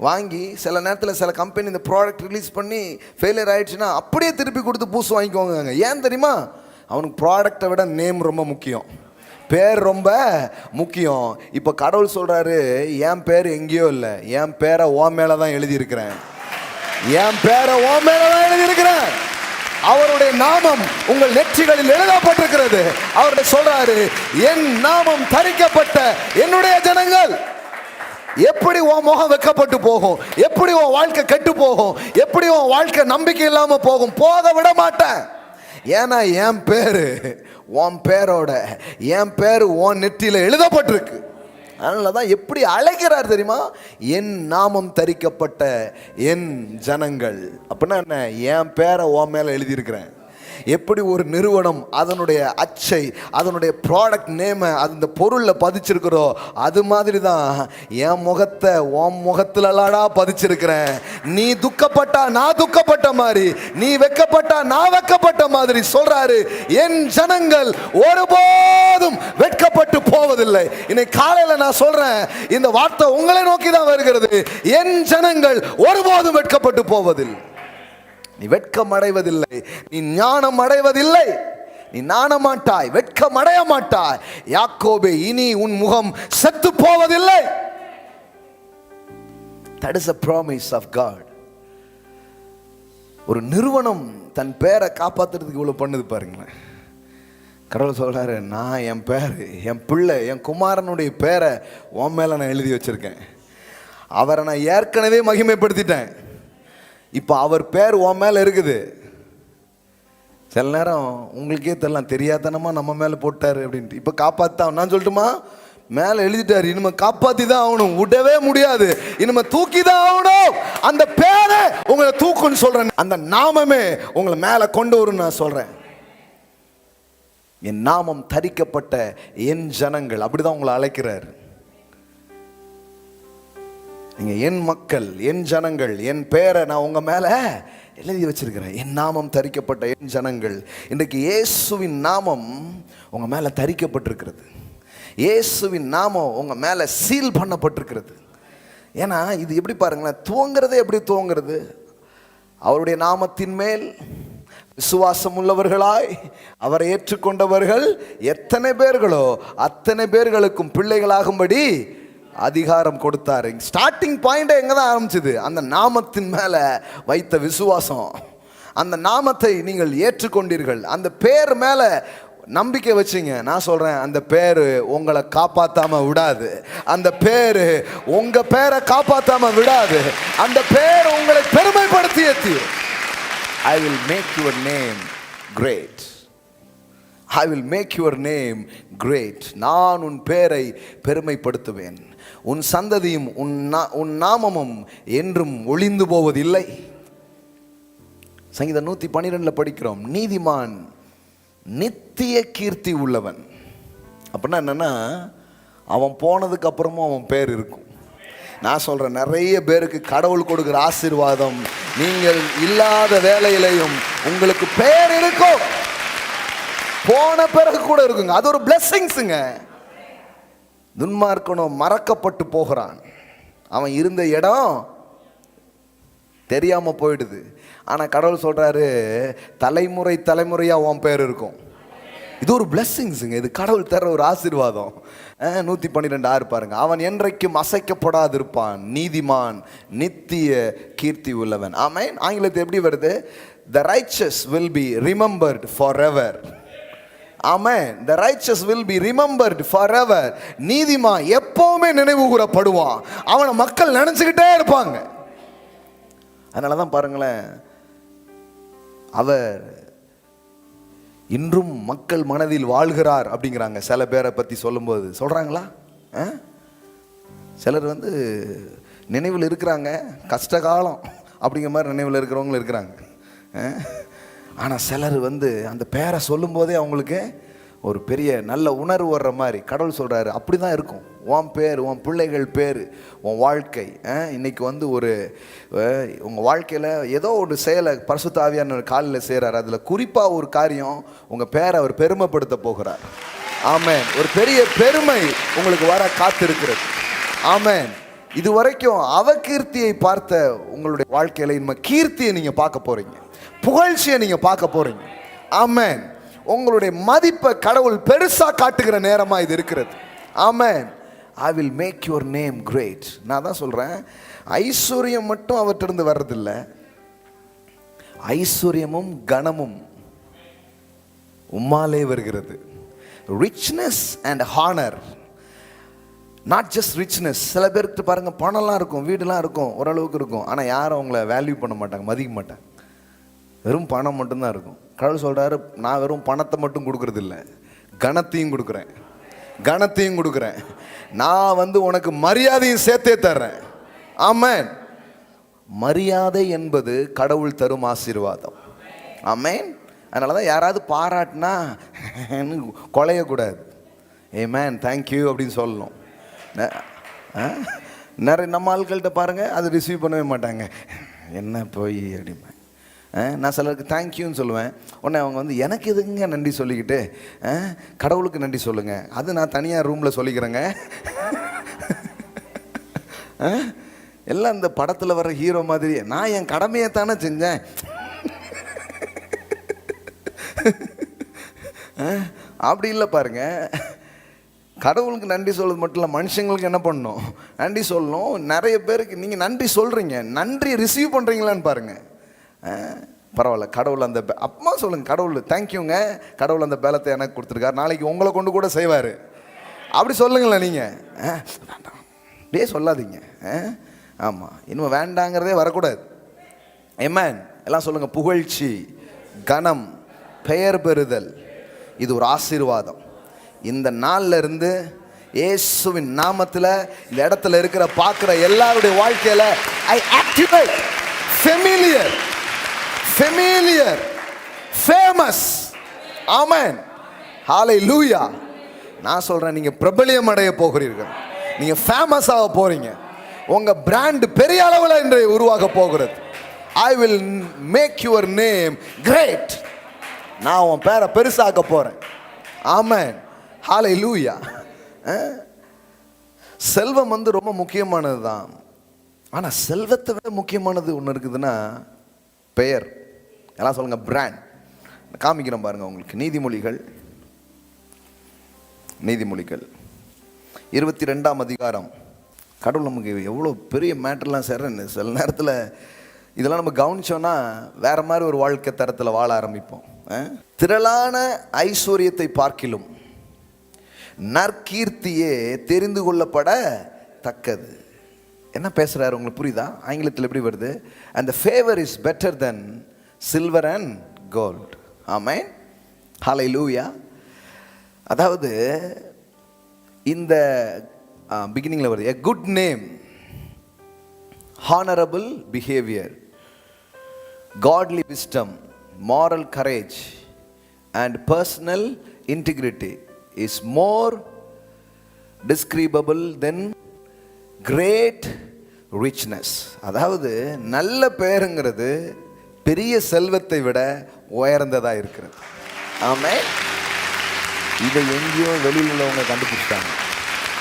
வாங்கி சில நேரத்தில் சில கம்பெனி இந்த ப்ராடக்ட் ரிலீஸ் பண்ணி ஃபெயிலியர் ஆகிடுச்சுன்னா அப்படியே திருப்பி கொடுத்து பூசு வாங்கிக்குவாங்க. ஏன் தெரியுமா? அவனுக்கு ப்ராடக்டை விட நேம் ரொம்ப முக்கியம், பேர் ரொம்ப முக்கியம். இப்போ கடவுள் சொல்கிறாரு, என் பேர் எங்கேயோ இல்லை, என் பேரை ஓ மேலே தான் எழுதியிருக்கிறேன். என் பேரை ஓ மேலே தான் எழுதியிருக்கிறேன். அவருடைய நாமம் உங்கள் நெற்றிகளில் எழுதப்பட்டிருக்கிறது. அவருடைய சொல்றாரு, என் நாமம் தரிக்கப்பட்ட என்னுடைய ஜனங்கள். எப்படி உன் முகம் வெக்கப்பட்டு போகும், எப்படி உன் வாழ்க்கை கெட்டு போகும், எப்படி உன் வாழ்க்கை நம்பிக்கை இல்லாம போகும், போக விட மாட்டேன். ஏன்னா என் பேரு உன் பேரோட, என் பேரு உன் நெற்றியில எழுதப்பட்டிருக்கு. அதனால தான் எப்படி அழைக்கிறார் தெரியுமா? என் நாமம் தரிக்கப்பட்ட என் ஜனங்கள். அப்படின்னா என்ன? என் பேரை உன் மேலே எழுதியிருக்கிறேன். எப்படி ஒரு நிறுவனம் அதனுடைய அச்சை, அதனுடைய ப்ராடக்ட் நேமை அந்த பொருளில் பதிச்சிருக்கிறோ, அது மாதிரி தான் என் முகத்தை உன் முகத்துலலாடா பதிச்சிருக்கிறேன். நீ துக்கப்பட்டா நான் துக்கப்பட்ட மாதிரி, நீ வெக்கப்பட்டா நான் வெக்கப்பட்ட மாதிரி சொல்றாரு. என் ஜனங்கள் ஒருபோதும் வெட்கப்பட்டு போவதில்லை. இன்னைக்கு காலையில் நான் சொல்றேன், இந்த வார்த்தை உங்களை நோக்கி தான் வருகிறது. என் ஜனங்கள் ஒருபோதும் வெட்கப்பட்டு போவதில்லை. நீ வெட்கம் அடைவதில்லை, நீ ஞானம் அடைவதில்லை, நீ நாணமாட்டாய், வெட்கம் அடைய மாட்டாய். யாக்கோபே, இனி உன் முகம் செத்து போவதில்லை. That is a promise of God. ஒரு நிறுவனம் தன் பேரை காப்பாத்துறதுக்கு இவ்வளவு பண்ணுது பாருங்களேன். கடவுள் சொல்கிறாரு, நான் என் பேர், என் பிள்ளை, என் குமாரனுடைய பேரை உன் மேலே நான் எழுதி வச்சுருக்கேன். அவரை நான் ஏற்கனவே மகிமைப்படுத்திட்டேன். இப்போ அவர் பேர் உன் மேலே இருக்குது. சில நேரம் உங்களுக்கே தெரியலாம், தெரியாதனமா நம்ம மேலே போட்டார் அப்படின்ட்டு. இப்போ காப்பாற்றான் நான் சொல்லட்டுமா? மேலே எழுதிட்டாரு, இனிமே காப்பாற்றி தான் ஆகணும், விடவே முடியாது, இனிமே தூக்கி தான் ஆகணும். அந்த பேரை உங்களை தூக்குன்னு சொல்கிறேன். அந்த நாமமே உங்களை மேலே கொண்டு வரும்னு நான் சொல்கிறேன். என் நாமம் தரிக்கப்பட்ட என் ஜனங்கள், அப்படிதான் உங்களை அழைக்கிறார். நீங்க என் மக்கள், என் ஜனங்கள், என் பேரை நான் உங்க மேல எழுதி வச்சிருக்கிறேன். என் நாமம் தரிக்கப்பட்ட என் ஜனங்கள். இன்றைக்கு இயேசுவின் நாமம் உங்க மேல தரிக்கப்பட்டிருக்கிறது. இயேசுவின் நாமம் உங்க மேல சீல் பண்ணப்பட்டிருக்கிறது. ஏன்னா இது எப்படி பாருங்களேன், துவங்கிறதே எப்படி துவங்கிறது? அவருடைய நாமத்தின் மேல் விசுவாசம் உள்ளவர்களாய் அவரை ஏற்றுக்கொண்டவர்கள் எத்தனை பேர்களோ அத்தனை பேர்களுக்கும் பிள்ளைகளாகும்படி அதிகாரம் கொடுத்தாரு. ஸ்டார்டிங் பாயிண்ட் எங்க தான் ஆரம்பிச்சது? அந்த நாமத்தின் மேல வைத்த விசுவாசம். அந்த நாமத்தை நீங்கள் ஏற்றுக்கொண்டீர்கள், அந்த பேர் மேல நம்பிக்கை வச்சிங்க. நான் சொல்றேன், அந்த பேரு உங்களை காப்பாத்தாம விடாது. அந்த பேரு உங்க பேரை காப்பாத்தாம விடாது. அந்த பேர் உங்களை பெருமைப்படுத்தி I will make your name great. I will make your name great. நான் உன் பேரை பெருமைப்படுத்துவேன். உன் சந்ததியும் உன் நாமமும் என்றும் ஒளிந்து போவதில்லை. சங்கீதம் 112 படிக்கிறோம், நீதிமான் நித்திய கீர்த்தி உள்ளவன். அப்படின்னா என்னன்னா, அவன் போனதுக்கு அப்புறமும் அவன் பேர் இருக்கும். நான் சொல்றேன், நிறைய பேருக்கு கடவுள் கொடுக்கிற ஆசீர்வாதம், நீங்கள் இல்லாத வேலையிலையும் உங்களுக்கு பேர் இருக்கும், போன பிறகு கூட இருக்குங்க. அது ஒரு பிளெஸிங்ஸுங்க. துன்மார்க்கனும் மறக்கப்பட்டு போகிறான், அவன் இருந்த இடம் தெரியாம போயிடுது. ஆனா கடவுள் சொல்றாரு, தலைமுறை தலைமுறையா உன் பேர் இருக்கும். இது ஒரு பிளெஸிங்ஸுங்க. இது கடவுள் தர ஒரு ஆசீர்வாதம். 112:6 பாருங்க, அவன் என்றைக்கும் அசைக்கப்படாதிருப்பான், நீதிமான் நித்திய கீர்த்தி உள்ளவன். ஆமென். ஆங்கிலத்தில் எப்படி வருது? The righteous will be remembered forever. Amen. The righteous will be remembered forever. நீதிமான் எப்பவுமே நினைவு கூறப்படுவான். அவனை மக்கள் நினைச்சுக்கிட்டே இருப்பாங்க. அதனாலதான் பாருங்களேன், அவர் இன்றும் மக்கள் மனதில் வாழ்கிறார் அப்படிங்கிறாங்க. சில பேரை பற்றி சொல்லும்போது சொல்கிறாங்களா? சிலர் நினைவில் இருக்கிறாங்க, கஷ்டகாலம் அப்படிங்கிற மாதிரி நினைவில் இருக்கிறவங்களும் இருக்கிறாங்க. ஆனால் சிலர் அந்த பேரை சொல்லும் போதே அவங்களுக்கு ஒரு பெரிய நல்ல உணர்வு வர்ற மாதிரி கடவுள் சொல்கிறாரு. அப்படி தான் இருக்கும் உன் பேர், உன் பிள்ளைகள் பேர், உன் வாழ்க்கை. இன்னைக்கு ஒரு உங்கள் வாழ்க்கையில் ஏதோ ஒரு செயலை பரிசுத்த ஆவியானவர் காலையில் செய்கிறார். அதில் குறிப்பாக ஒரு காரியம், உங்கள் பேரை அவர் பெருமைப்படுத்த போகிறார். ஆமென். ஒரு பெரிய பெருமை உங்களுக்கு வர காத்திருக்கிறது. ஆமென். இது வரைக்கும் அவகீர்த்தியை பார்த்த உங்களுடைய வாழ்க்கையில் இனிமேல் கீர்த்தியை நீங்கள் பார்க்க போகிறீங்க, புகழ்ச்சியை நீங்கள் பார்க்க போகிறீங்க. ஆமென். உங்களுடைய மதிப்பை கடவுள் பெருசா காட்டுகிற நேரமா இது இருக்கிறது. ஆமென். I will make your name great. நான் தான் சொல்றேன், ஐஸ்வர்யம் மட்டும் அவற்றிலிருந்து வர்றதில்லை, ஐஸ்வர்யமும் கனமும் உம்மாலே வருகிறது. Richness and honour, not just richness. சில பேருக்கு பாருங்க, பணம்லாம் இருக்கும், வீடுலாம் இருக்கும், ஓரளவுக்கு இருக்கும், ஆனால் யாரும் அவங்கள வேல்யூ பண்ண மாட்டாங்க, மதிக்க மாட்டாங்க. வெறும் பணம் மட்டும்தான் இருக்கும். கடவுள் சொல்றாரு, நான் வெறும் பணத்தை மட்டும் கொடுக்கறது இல்லை, கனத்தையும் கொடுக்குறேன், கனத்தையும் கொடுக்குறேன். நான் உனக்கு மரியாதையும் சேர்த்தே தர்றேன். ஆமென். மரியாதை என்பது கடவுள் தரும் ஆசீர்வாதம். ஆமென். அதனால தான் யாராவது பாராட்டினா கொலையக்கூடாது. ஆமென், தேங்க்யூ அப்படின்னு சொல்லணும். நிறைய நம்ம ஆட்கள்கிட்ட பாருங்க, அது ரிசீவ் பண்ணவே மாட்டாங்க, என்ன போய் அப்படிமா. நான் சிலருக்கு தேங்க்யூன்னு சொல்லுவேன், உடனே அவங்க எனக்கு எதுங்க நன்றி சொல்லிக்கிட்டு, கடவுளுக்கு நன்றி சொல்லுங்க, அது நான் தனியாக ரூமில் சொல்லிக்கிறேங்க. எல்லாம் இந்த படத்தில் வர ஹீரோ மாதிரி, நான் என் கடமையை தானே செஞ்சேன். அப்படி இல்லை பாருங்க. கடவுளுக்கு நன்றி சொல்றது மட்டும் இல்லை, மனுஷங்களுக்கு என்ன பண்ணணும், நன்றி சொல்லணும். நிறைய பேருக்கு நீங்கள் நன்றி சொல்கிறீங்க, நன்றி ரிசீவ் பண்ணுறீங்களான்னு பாருங்க. பரவாயில்ல, கடவுள் அந்த அப்பமா சொல்லுங்க, கடவுள் தேங்க்யூங்க, கடவுள் அந்த பேலத்தை எனக்கு கொடுத்துருக்காரு, நாளைக்கு உங்களை கொண்டு கூட செய்வார். அப்படி சொல்லுங்களேன் நீங்கள். அப்படியே சொல்லாதீங்க. ஆமாம், இனிமேல் வேண்டாங்கிறதே வரக்கூடாது. ஆமென். எல்லாம் சொல்லுங்கள். புகழ்ச்சி, கனம், பெயர் பெறுதல், இது ஒரு ஆசீர்வாதம். இந்த நாளில் இருந்து இயேசுவின் நாமத்தில் இந்த இடத்துல இருக்கிற பார்க்குற எல்லாருடைய வாழ்க்கையில் ஐ ஆக்டிவேட் ஃபெமிலியர், ஃபெமிலியர், ஃபேமஸ். ஆமென். ஹல்லேலூயா. நான் சொல்கிறேன், நீங்கள் பிரபலியம் அடைய போகிறீர்கள், நீங்கள் ஃபேமஸ் ஆக போகிறீங்க. உங்கள் பிராண்ட் பெரிய அளவில் இன்று உருவாக போகிறது. I will make your name great. நான் உன் பேரை பெருசாக்க போகிறேன். ஆமென். ஹல்லேலூயா. செல்வம் வந்து ரொம்ப முக்கியமானது தான். ஆனால் செல்வத்தை விட முக்கியமானது ஒன்று இருக்குதுன்னா பெயர். எல்லாம் சொல்லுங்க, பிராண்ட். காமிக்கிறோம் பாருங்க உங்களுக்கு. நீதிமொழிகள் 22ஆம் அதிகாரம். கடவுள் நமக்கு எவ்வளோ பெரிய மேட்டர்லாம் செய்கிறேன்னு சில நேரத்தில் இதெல்லாம் நம்ம கவனிச்சோன்னா வேற மாதிரி ஒரு வாழ்க்கை தரத்தில் வாழ ஆரம்பிப்போம். திரளான ஐஸ்வர்யத்தை பார்க்கிலும் நற்கீர்த்தியே தெரிந்து கொள்ளப்பட தக்கது. என்ன பேசுகிறாரு உங்களுக்கு புரியுதா? ஆங்கிலத்தில் எப்படி வருது? and the favor is better than silver and gold. ஆமென். ஹல்லேலூயா. அதாவது இந்த பிகினிங்கில் வருது, a good name, honorable behavior, godly wisdom, moral courage and personal integrity is more describable than great richness. அதாவது நல்ல பெயருங்கிறது பெரிய செல்வத்தை விட உயர்ந்ததாக இருக்கிறது. ஆமென். இதை எங்கேயோ வெளியில் உள்ளவங்க கண்டுபிடிச்சிட்டாங்க,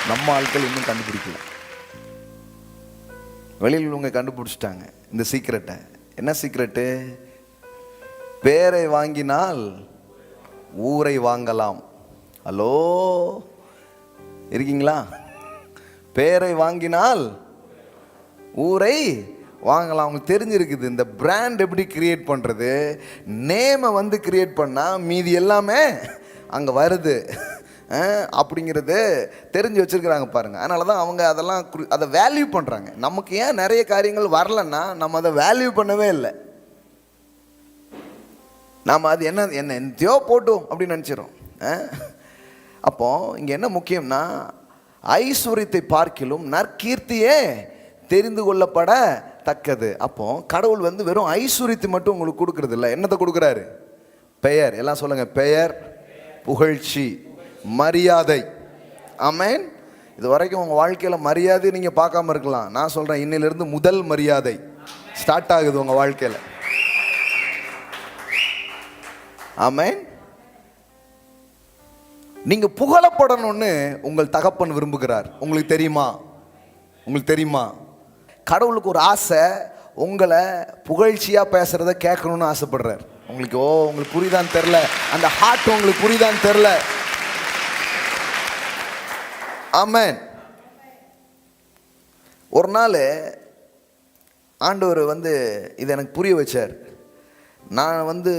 நம்ம ஆட்கள் இன்னும் கண்டுபிடிக்கல. வெளியில் உள்ளவங்க கண்டுபிடிச்சிட்டாங்க இந்த சீக்ரெட்டை. என்ன சீக்ரெட்டு? பேரை வாங்கினால் ஊரை வாங்கலாம். ஹலோ, இருக்கீங்களா? பேரை வாங்கினால் ஊரை வாங்கலாம். அவங்களுக்கு தெரிஞ்சிருக்குது இந்த பிராண்ட் எப்படி கிரியேட் பண்ணுறது. நேமை வந்து கிரியேட் பண்ணால் மீதி எல்லாமே அங்கே வருது அப்படிங்கிறது தெரிஞ்சு வச்சுருக்கிறாங்க பாருங்கள். அதனால தான் அவங்க அதெல்லாம் அதை வேல்யூ பண்ணுறாங்க. நமக்கு ஏன் நிறைய காரியங்கள் வரலன்னா நம்ம அதை வேல்யூ பண்ணவே இல்லை. நாம் அது என்னத்தையோ போட்டோம் அப்படின்னு நினச்சிடும். அப்போ இங்கே என்ன முக்கியம்னா, ஐஸ்வர்யத்தை பார்க்கிலும் நற்கீர்த்தியே தெரிந்து கொள்ளப்பட தக்கது. அப்போ கடவுள் வந்து வெறும் ஐஸ்வர்யத்தை மட்டும் உங்களுக்கு கொடுக்கறது இல்லை. என்னத்தை கொடுக்குறாரு? பெயர். எல்லாம் சொல்லுங்க, பெயர், புகழ்ச்சி, மரியாதை. ஆமென். இது வரைக்கும் உங்கள் வாழ்க்கையில் மரியாதை நீங்கள் பார்க்காம இருக்கலாம். நான் சொல்கிறேன், இன்னிலிருந்து முதல் மரியாதை ஸ்டார்ட் ஆகுது உங்கள் வாழ்க்கையில். ஆமென். நீங்கள் புகழப்படணும்னு உங்கள் தகப்பன் விரும்புகிறார். உங்களுக்கு தெரியுமா? உங்களுக்கு தெரியுமா? கடவுளுக்கு ஒரு ஆசை, உங்களை புகழ்ச்சியாக பேசுகிறத கேட்கணும்னு ஆசைப்படுறார். உங்களுக்கு புரியுதான்னு தெரில, அந்த ஹார்ட் உங்களுக்கு புரியுதான்னு தெரில. ஆமென். ஒரு நாள் ஆண்டவர் வந்து இதை எனக்கு புரிய வச்சார். நான் வந்து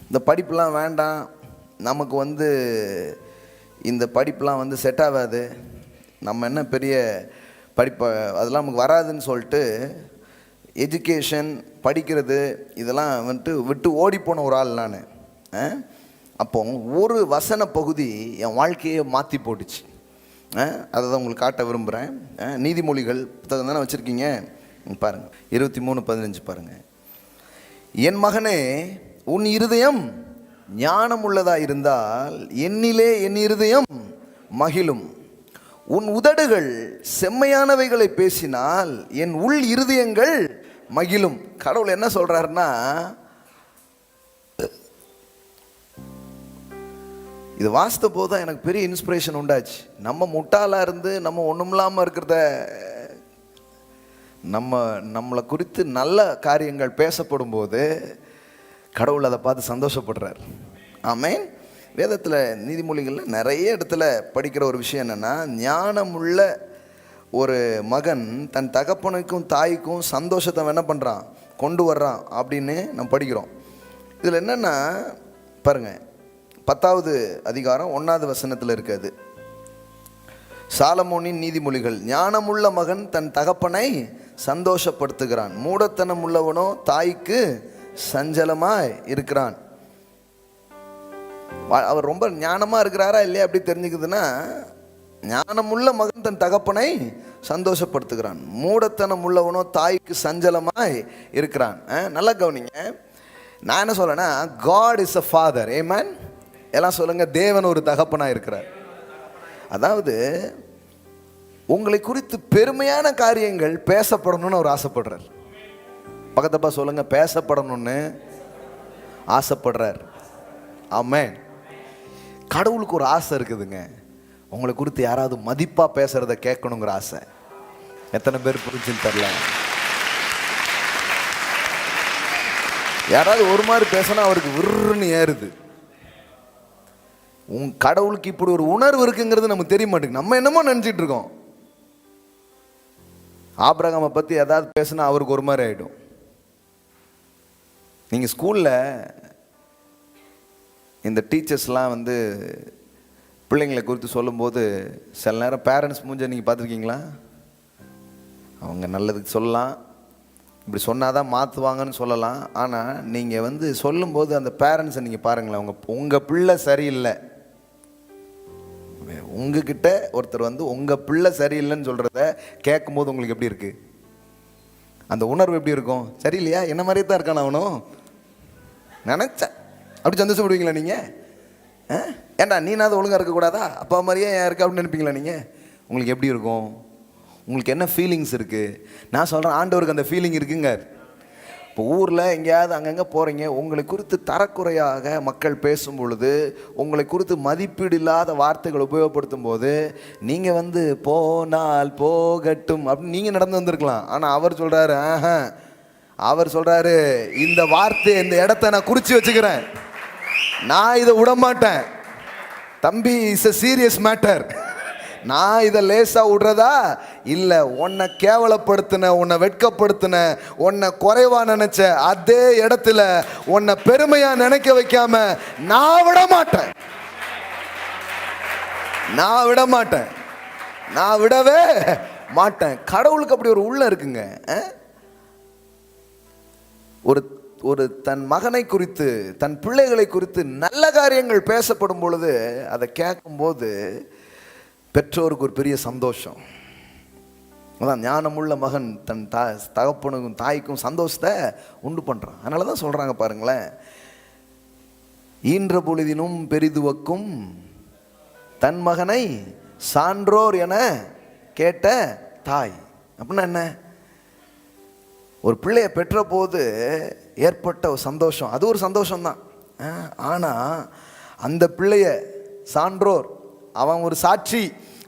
இந்த படிப்புலாம் வேண்டாம், நமக்கு வந்து இந்த படிப்புலாம் வந்து செட் ஆகாது, நம்ம என்ன பெரிய படிப்பை அதெல்லாம் நமக்கு வராதுன்னு சொல்லிட்டு எஜுகேஷன் படிக்கிறது இதெல்லாம் வந்துட்டு விட்டு ஓடிப்போன ஒரு ஆள் நான். அப்போ ஒரு வசன பகுதி என் வாழ்க்கையை மாற்றி போட்டுச்சு. அதை தான் உங்களுக்கு காட்ட விரும்புகிறேன். நீதிமொழிகள் புத்தகம் தானே வச்சுருக்கீங்க, பாருங்கள். 23:15 பாருங்கள். என் மகனே, உன் இருதயம் ஞானம் உள்ளதாக இருந்தால் என்னிலே என் இருதயம் மகிழும். உன் உதடுகள் செம்மையானவைகளை பேசினால் என் உள் இருதயங்கள் மகிழும். கடவுள் என்ன சொல்றாருன்னா, இது வாசித்த போது தான் எனக்கு பெரிய இன்ஸ்பிரேஷன் உண்டாச்சு. நம்ம முட்டாளாக இருந்து நம்ம ஒன்றும் இல்லாமல் இருக்கிறத, நம்மளை குறித்து நல்ல காரியங்கள் பேசப்படும் போது கடவுள் அதை பார்த்து சந்தோஷப்படுறார். ஆமென். வேதத்தில் நீதிமொழிகளில் நிறைய இடத்துல படிக்கிற ஒரு விஷயம் என்னென்னா, ஞானமுள்ள ஒரு மகன் தன் தகப்பனுக்கும் தாய்க்கும் சந்தோஷத்தை என்ன பண்ணுறான்? கொண்டு வர்றான் அப்படின்னு நம்ம படிக்கிறோம். இதில் என்னென்னா பாருங்கள், 10வது அதிகாரம் 1வது வசனத்தில் இருக்காது. சாலமோனின் நீதிமொழிகள். ஞானமுள்ள மகன் தன் தகப்பனை சந்தோஷப்படுத்துகிறான், மூடத்தனம் உள்ளவனோ தாய்க்கு சஞ்சலமாய் இருக்கிறான். அவர் ரொம்ப ஞானமாக இருக்கிறாரா இல்லையா அப்படி தெரிஞ்சுக்குதுன்னா, ஞானமுள்ள மகன் தன் தகப்பனை சந்தோஷப்படுத்துகிறான், மூடத்தனம் உள்ளவனோ தாய்க்கு சஞ்சலமாய் இருக்கிறான். நல்லா கவனிங்க, நான் என்ன சொல்றேன்னா, God is a father. Amen. எல்லாம் சொல்லுங்க, தேவன் ஒரு தகப்பனாக இருக்கிறார். அதாவது உங்களை குறித்து பெருமையான காரியங்கள் பேசப்படணும்னு அவர் ஆசைப்படுறார். பக்கத்தப்பா சொல்லுங்க, பேசப்படணும்னு ஆசைப்படுறார். ஆமென். கடவுளுக்கு ஒரு ஆசை இருக்குதுங்க, உங்களை குறித்து யாராவது மதிப்பா பேசுறத கேட்கணுங்கிற ஆசை. எத்தனை பேர் புரிஞ்சுன்னு தெரியல. யாராவது ஒரு மாதிரி பேசினா அவருக்கு விருன்னு ஏறுது. கடவுளுக்கு இப்படி ஒரு உணர்வு இருக்குங்கிறது நமக்கு தெரிய மாட்டேங்குது. நம்ம என்னமோ நினைச்சிட்டு இருக்கோம். ஆபிரகாமை பற்றி ஏதாவது பேசினா அவருக்கு ஒரு மாதிரி ஆகிடும். நீங்கள் ஸ்கூலில் இந்த டீச்சர்ஸ்லாம் வந்து பிள்ளைங்களை குறித்து சொல்லும்போது சில நேரம் பேரண்ட்ஸ் மூஞ்ச நீங்கள் பார்த்துருக்கீங்களா? அவங்க நல்லதுக்கு சொல்லலாம், இப்படி சொன்னால் தான் மாற்றுவாங்கன்னு சொல்லலாம். ஆனால் நீங்கள் வந்து சொல்லும்போது அந்த பேரண்ட்ஸை நீங்கள் பாருங்களேன், உங்கள் பிள்ளை சரியில்லை, உங்ககிட்ட ஒருத்தர் வந்து உங்கள் பிள்ளை சரியில்லைன்னு சொல்கிறத கேட்கும்போது உங்களுக்கு எப்படி இருக்குது? அந்த உணர்வு எப்படி இருக்கும்? சரியில்லையா, என்ன மாதிரியே தான் இருக்கான் அவனும் நினச்சேன். அப்படி சந்தோஷப்படுவீங்களா நீங்கள்? ஏண்டா நீனாவது ஒழுங்காக இருக்கக்கூடாதா, அப்பா மாதிரியே ஏன் இருக்கா அப்படின்னு நினைப்பீங்களா நீங்கள்? உங்களுக்கு எப்படி இருக்கும்? உங்களுக்கு என்ன ஃபீலிங்ஸ் இருக்குது? நான் சொல்கிறேன், ஆண்டவருக்கு அந்த ஃபீலிங் இருக்குங்க. இப்போ ஊரில் எங்கேயாவது அங்கங்கே போகிறீங்க, உங்களை குறித்து தரக்குறையாக மக்கள் பேசும் பொழுது, உங்களை குறித்து மதிப்பீடு இல்லாத வார்த்தைகள் உபயோகப்படுத்தும் போது, நீங்கள் வந்து போனால் போகட்டும் அப்படின்னு நீங்கள் நடந்து வந்திருக்கலாம். ஆனால் அவர் சொல்கிறாரு, அவர் சொல்கிறாரு, இந்த வார்த்தை இந்த இடத்த நான் குறித்து வச்சுக்கிறேன், நான் இதை விட மாட்டேன் தம்பி, இட்ஸ் எ சீரியஸ் மேட்டர், நான் இதை லேசாக விடுறதா இல்லை, உன்னை கேவலப்படுத்தின, உன்னை வெட்கப்படுத்தின, உன்னை குறைவா நினைச்ச அதே இடத்துல உன்னை பெருமையா நினைக்க வைக்காம நான் விட மாட்டேன், நான் விட மாட்டேன், நான் விடவே மாட்டேன். கடவுளுக்கு அப்படி ஒரு உள்ள இருக்குங்க. ஒரு தன் மகனை குறித்து, தன் பிள்ளைகளை குறித்து நல்ல காரியங்கள் பேசப்படும் பொழுது அதை கேட்கும்போது பெற்றோருக்கு ஒரு பெரிய சந்தோஷம். அதான் ஞானமுள்ள மகன் தன் தகப்பனுக்கும் தாய்க்கும் சந்தோஷத்தை உண்டு பண்ணுறான். அதனால தான் சொல்கிறாங்க பாருங்களேன், ஈன்ற பொழுதினும் பெரிதுவக்கும் தன் மகனை சான்றோர் என கேட்ட தாய். அப்படின்னா என்ன? ஒரு பிள்ளையை பெற்ற போது ஏற்பட்ட ஒரு சந்தோஷம், அது ஒரு சந்தோஷம்தான். ஆனால் அந்த பிள்ளைய சான்றோர், அவன் ஒரு சாட்சி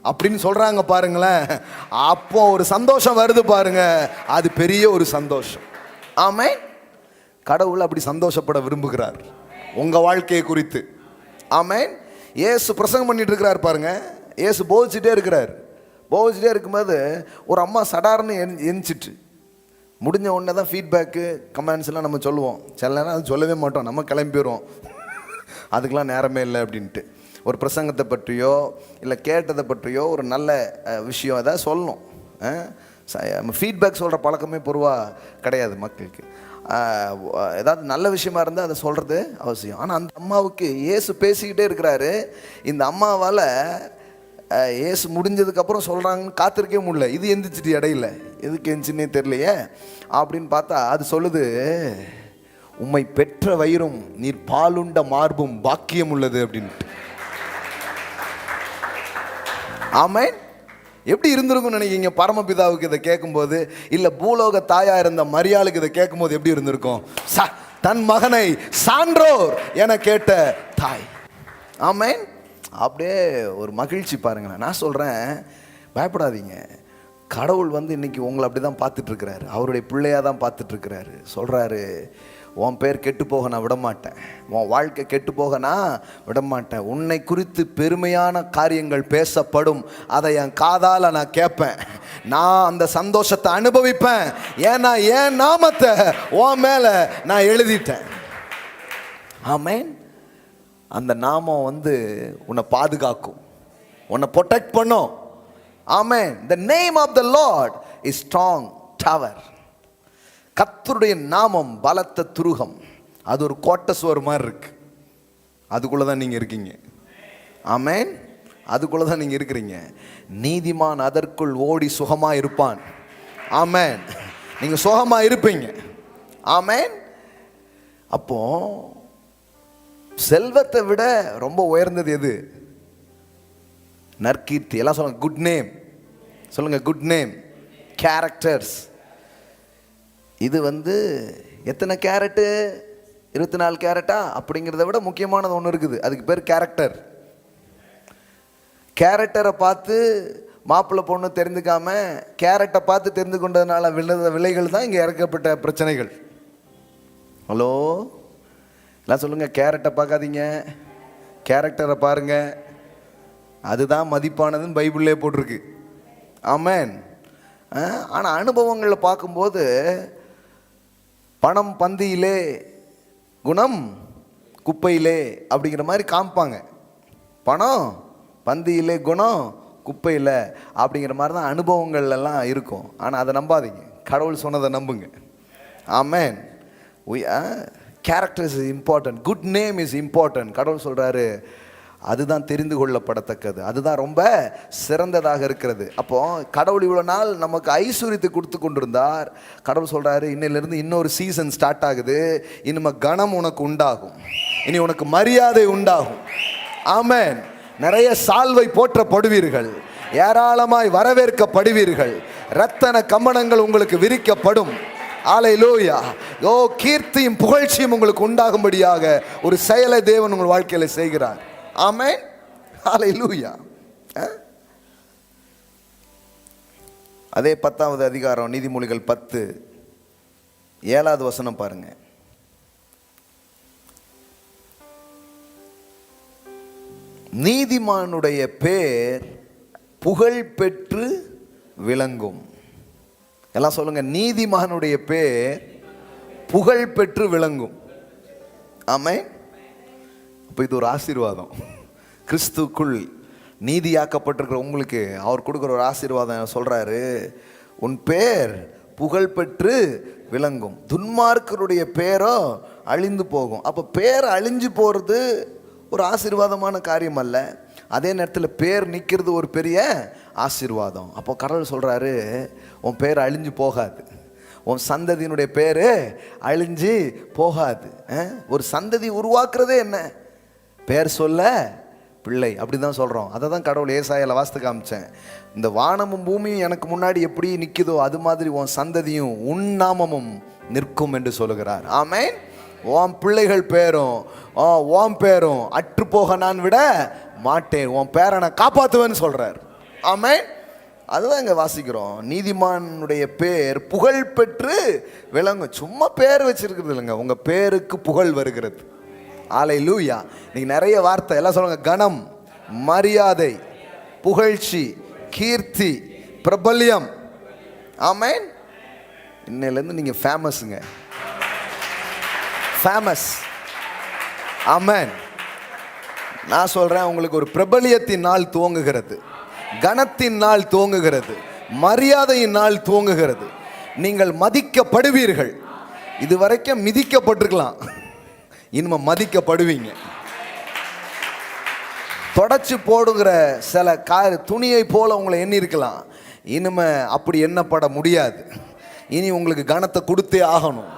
அப்படின்னு சொல்றாங்க பாருங்களேன், அப்போ ஒரு சந்தோஷம் வருது பாருங்க, அது பெரிய ஒரு சந்தோஷம். ஆமென். கடவுள் அப்படி சந்தோஷப்பட விரும்புகிறார் உங்க வாழ்க்கையை குறித்து. ஆமென். இயேசு பிரசங்கம் பண்ணிட்டு இருக்கிறார் பாருங்க, இயேசு போதிச்சுட்டே இருக்கிறார். போதிச்சுட்டே இருக்கும்போது ஒரு அம்மா சடார்னு எந்திச்சிட்டு, முடிஞ்ச உடனே தான் ஃபீட்பேக்கு கமெண்ட்ஸ் எல்லாம் நம்ம சொல்லுவோம். சில நேரம் அது சொல்லவே மாட்டோம், நம்ம கிளம்பிடுவோம், அதுக்கெலாம் நேரமே இல்லை அப்படின்ட்டு. ஒரு பிரசங்கத்தை பற்றியோ இல்லை கேட்டதை பற்றியோ ஒரு நல்ல விஷயம் எதாவது சொல்லணும். ஃபீட்பேக் சொல்கிற பழக்கமே பொதுவாக கிடையாது மக்களுக்கு. ஏதாவது நல்ல விஷயமா இருந்தால் அதை சொல்கிறது அவசியம். ஆனால் அந்த அம்மாவுக்கு இயேசு பேசிக்கிட்டே இருக்கிறாரு, இந்த அம்மாவால் இயேசு முடிஞ்சதுக்கப்புறம் சொல்கிறாங்கன்னு காத்திருக்கவே முடியல. இது எந்திரிச்சிட்டு இடையில எதுக்கு எந்திரிச்சுன்னே தெரியலையே அப்படின்னு பார்த்தா அது சொல்லுது, உம்மை பெற்ற வயிறும் நீர் பாலுண்ட மார்பும் பாக்கியம் உள்ளது அப்படின்ட்டு. ஆமென். எப்படி இருந்திருக்கும்னு நினைக்கிறீங்க பரமபிதாவுக்கு இதை கேட்கும்போது? இல்லை பூலோக தாயா இருந்த மரியாளுக்கு இதை கேட்கும்போது எப்படி இருந்திருக்கும்? தன் மகனை சான்றோர் என கேட்ட தாய். ஆமென். அப்படியே ஒரு மகிழ்ச்சி பாருங்களேன். நான் சொல்கிறேன், பயப்படாதீங்க. கடவுள் வந்து இன்னைக்கு உங்களை அப்படி தான் பார்த்துட்ருக்கிறாரு, அவருடைய பிள்ளையாக தான் பார்த்துட்ருக்கிறாரு. சொல்கிறாரு, உன் பேர் கெட்டு போக நான் விடமாட்டேன், உன் வாழ்க்கை கெட்டு போக நான் விடமாட்டேன். உன்னை குறித்து பெருமையான காரியங்கள் பேசப்படும், அதை என் காதால் நான் கேட்பேன், நான் அந்த சந்தோஷத்தை அனுபவிப்பேன். ஏன்னா என் நாமத்தை உன் மேலே நான் எழுதிட்டேன். ஆமென். அந்த நாமம் உன்னை பாதுகாக்கும், உன்னை ப்ரொடெக்ட் பண்ணும். ஆமென். The name of the Lord is strong tower. கர்த்தருடைய நாமம் பலத்த துருகம். அது ஒரு கோட்டை சுவர் மாதிரி இருக்கு. அதுக்குள்ள தான் நீங்க இருக்கீங்க. ஆமென். அதுக்குள்ள தான் நீங்க இருக்கிறீங்க. நீதிமான் அதற்குள் ஓடி சுகமா இருப்பான். ஆமென். நீங்க சுகமா இருப்பீங்க. ஆமென். அப்போ செல்வத்தை விட ரொம்ப உயர்ந்தது எது? நற்கீர்த்தி. எல்லாம் சொல்லுங்க குட் நேம். சொல்லுங்க குட் நேம். கேரக்டர்ஸ். இது எத்தனை கேரட்டு? 24 கேரட்டா? அப்படிங்கிறத விட முக்கியமானது ஒன்று இருக்குது. அதுக்கு பேர் கேரக்டர். கேரக்டரை பார்த்து மாப்பிள்ளை பொண்ணு தெரிந்துக்காம கேரட்டை பார்த்து தெரிந்து கொண்டதுனால விலைகள் தான் இங்கே இறக்கப்பட்ட பிரச்சனைகள். ஹலோ, எல்லாம் சொல்லுங்க கேரட்டை பார்க்காதீங்க, கேரக்டரை பாருங்க. அதுதான் மதிப்பானதுன்னு பைபிள்லே போட்டிருக்கு. ஆமென். ஆனால் அனுபவங்களில் பார்க்கும்போது பணம் பந்தியிலே குணம் குப்பையிலே அப்படிங்கிற மாதிரி காமிப்பாங்க. பணம் பந்தியிலே குணம் குப்பையில் அப்படிங்கிற மாதிரி தான் அனுபவங்கள் எல்லாம் இருக்கும். ஆனால் அதை நம்பாதீங்க, கடவுள் சொன்னதை நம்புங்க. Amen. Character is important, good name is important. கடவுள் சொல்கிறாரு அதுதான் தெரிந்து கொள்ளப்படத்தக்கது, அதுதான் ரொம்ப சிறந்ததாக இருக்கிறது. அப்போ கடவுள் இவ்வளோ நாள் நமக்கு ஐஸ்வர்யத்தை கொடுத்து கொண்டிருந்தார். கடவுள் சொல்கிறாரு இன்னிலிருந்து இன்னொரு சீசன் ஸ்டார்ட் ஆகுது. இனிமே கணம் உனக்கு உண்டாகும், இனி உனக்கு மரியாதை உண்டாகும். ஆமென். நிறைய சால்வை போற்றப்படுவீர்கள், ஏராளமாய் வரவேற்கப்படுவீர்கள், ரத்தன கம்பளங்கள் உங்களுக்கு விரிக்கப்படும். அல்லேலூயா. ஓ, கீர்த்தியும் புகழ்ச்சியும் உங்களுக்கு உண்டாகும்படியாக ஒரு செயலை தேவன் உங்கள் வாழ்க்கையில் செய்கிறார். ஆமென். அல்லேலூயா. அதே 10வது அதிகாரம் நீதிமொழிகள் 10:7 வசனம் பாருங்க. நீதிமானுடைய பேர் புகழ் பெற்று விளங்கும். எல்லாம் சொல்லுங்க, நீதிமானுடைய பேர் புகழ் பெற்று விளங்கும். ஆமென். இப்போ இது ஒரு ஆசீர்வாதம். கிறிஸ்துக்குள் நீதியாக்கப்பட்டிருக்கிற உங்களுக்கு அவர் கொடுக்குற ஒரு ஆசீர்வாதம் சொல்றாரு, உன் பேர் புகழ் பெற்று விளங்கும், துன்மார்க்கருடைய பேரோ அழிந்து போகும். அப்போ பேர் அழிஞ்சு போகிறது ஒரு ஆசீர்வாதமான காரியம் அல்ல, அதே நேரத்தில் பேர் நிற்கிறது ஒரு பெரிய ஆசீர்வாதம். அப்போ கடவுள் சொல்கிறாரு உன் பேர் அழிஞ்சு போகாது, உன் சந்ததியினுடைய பேர் அழிஞ்சு போகாது. ஒரு சந்ததி உருவாக்குறதே என்ன? பேர் சொல்ல பிள்ளை. அப்படி தான் சொல்கிறோம். அதை தான் கடவுள் ஏசாயால வாஸ்து காமிச்சேன். இந்த வானமும் பூமியும் எனக்கு முன்னாடி எப்படி நிற்குதோ அது மாதிரி உன் சந்ததியும் உன் நாமமும் நிற்கும் என்று சொல்லுகிறார். ஆமென். உன் பிள்ளைகள் பேரும் உன் பேரும் அற்று போக நான் விட மாட்டேன், உன் பேரை நான் காப்பாற்றுவேன்னு சொல்கிறார். ஆமென். அதுதான் இங்கே வாசிக்கிறோம். நீதிமானுடைய பேர் புகழ் பெற்று விளங்கும். சும்மா பேர் வச்சிருக்கிறது இல்லைங்க, உங்கள் பேருக்கு புகழ் வருகிறது. அல்லேலூயா. இன்னைக்கு நிறைய வார்த்தை. எல்லாம் சொல்லுங்க, கணம், மரியாதை, புகழ்ச்சி, கீர்த்தி, பிரபல்யம். ஆமென். இன்னையிலேருந்து நீங்கள் ஃபேமஸுங்க, ஃபேமஸ். ஆமென். நான் சொல்கிறேன், உங்களுக்கு ஒரு பிரபல்யத்தின் நாள் துவங்குகிறது, கணத்தின் நாள் துவங்குகிறது, மரியாதையின் நாள் துவங்குகிறது. நீங்கள் மதிக்கப்படுவீர்கள். இதுவரைக்கும் மிதிக்கப்பட்டிருக்கலாம், இனிமே மதிக்கப்படுவீங்க. தொடச்சு போடுகிற சில துணியை போல உங்களை எண்ணி இருக்கலாம், இனிமே அப்படி எண்ணப்பட முடியாது. இனி உங்களுக்கு கனத்தை கொடுத்தே ஆகணும்,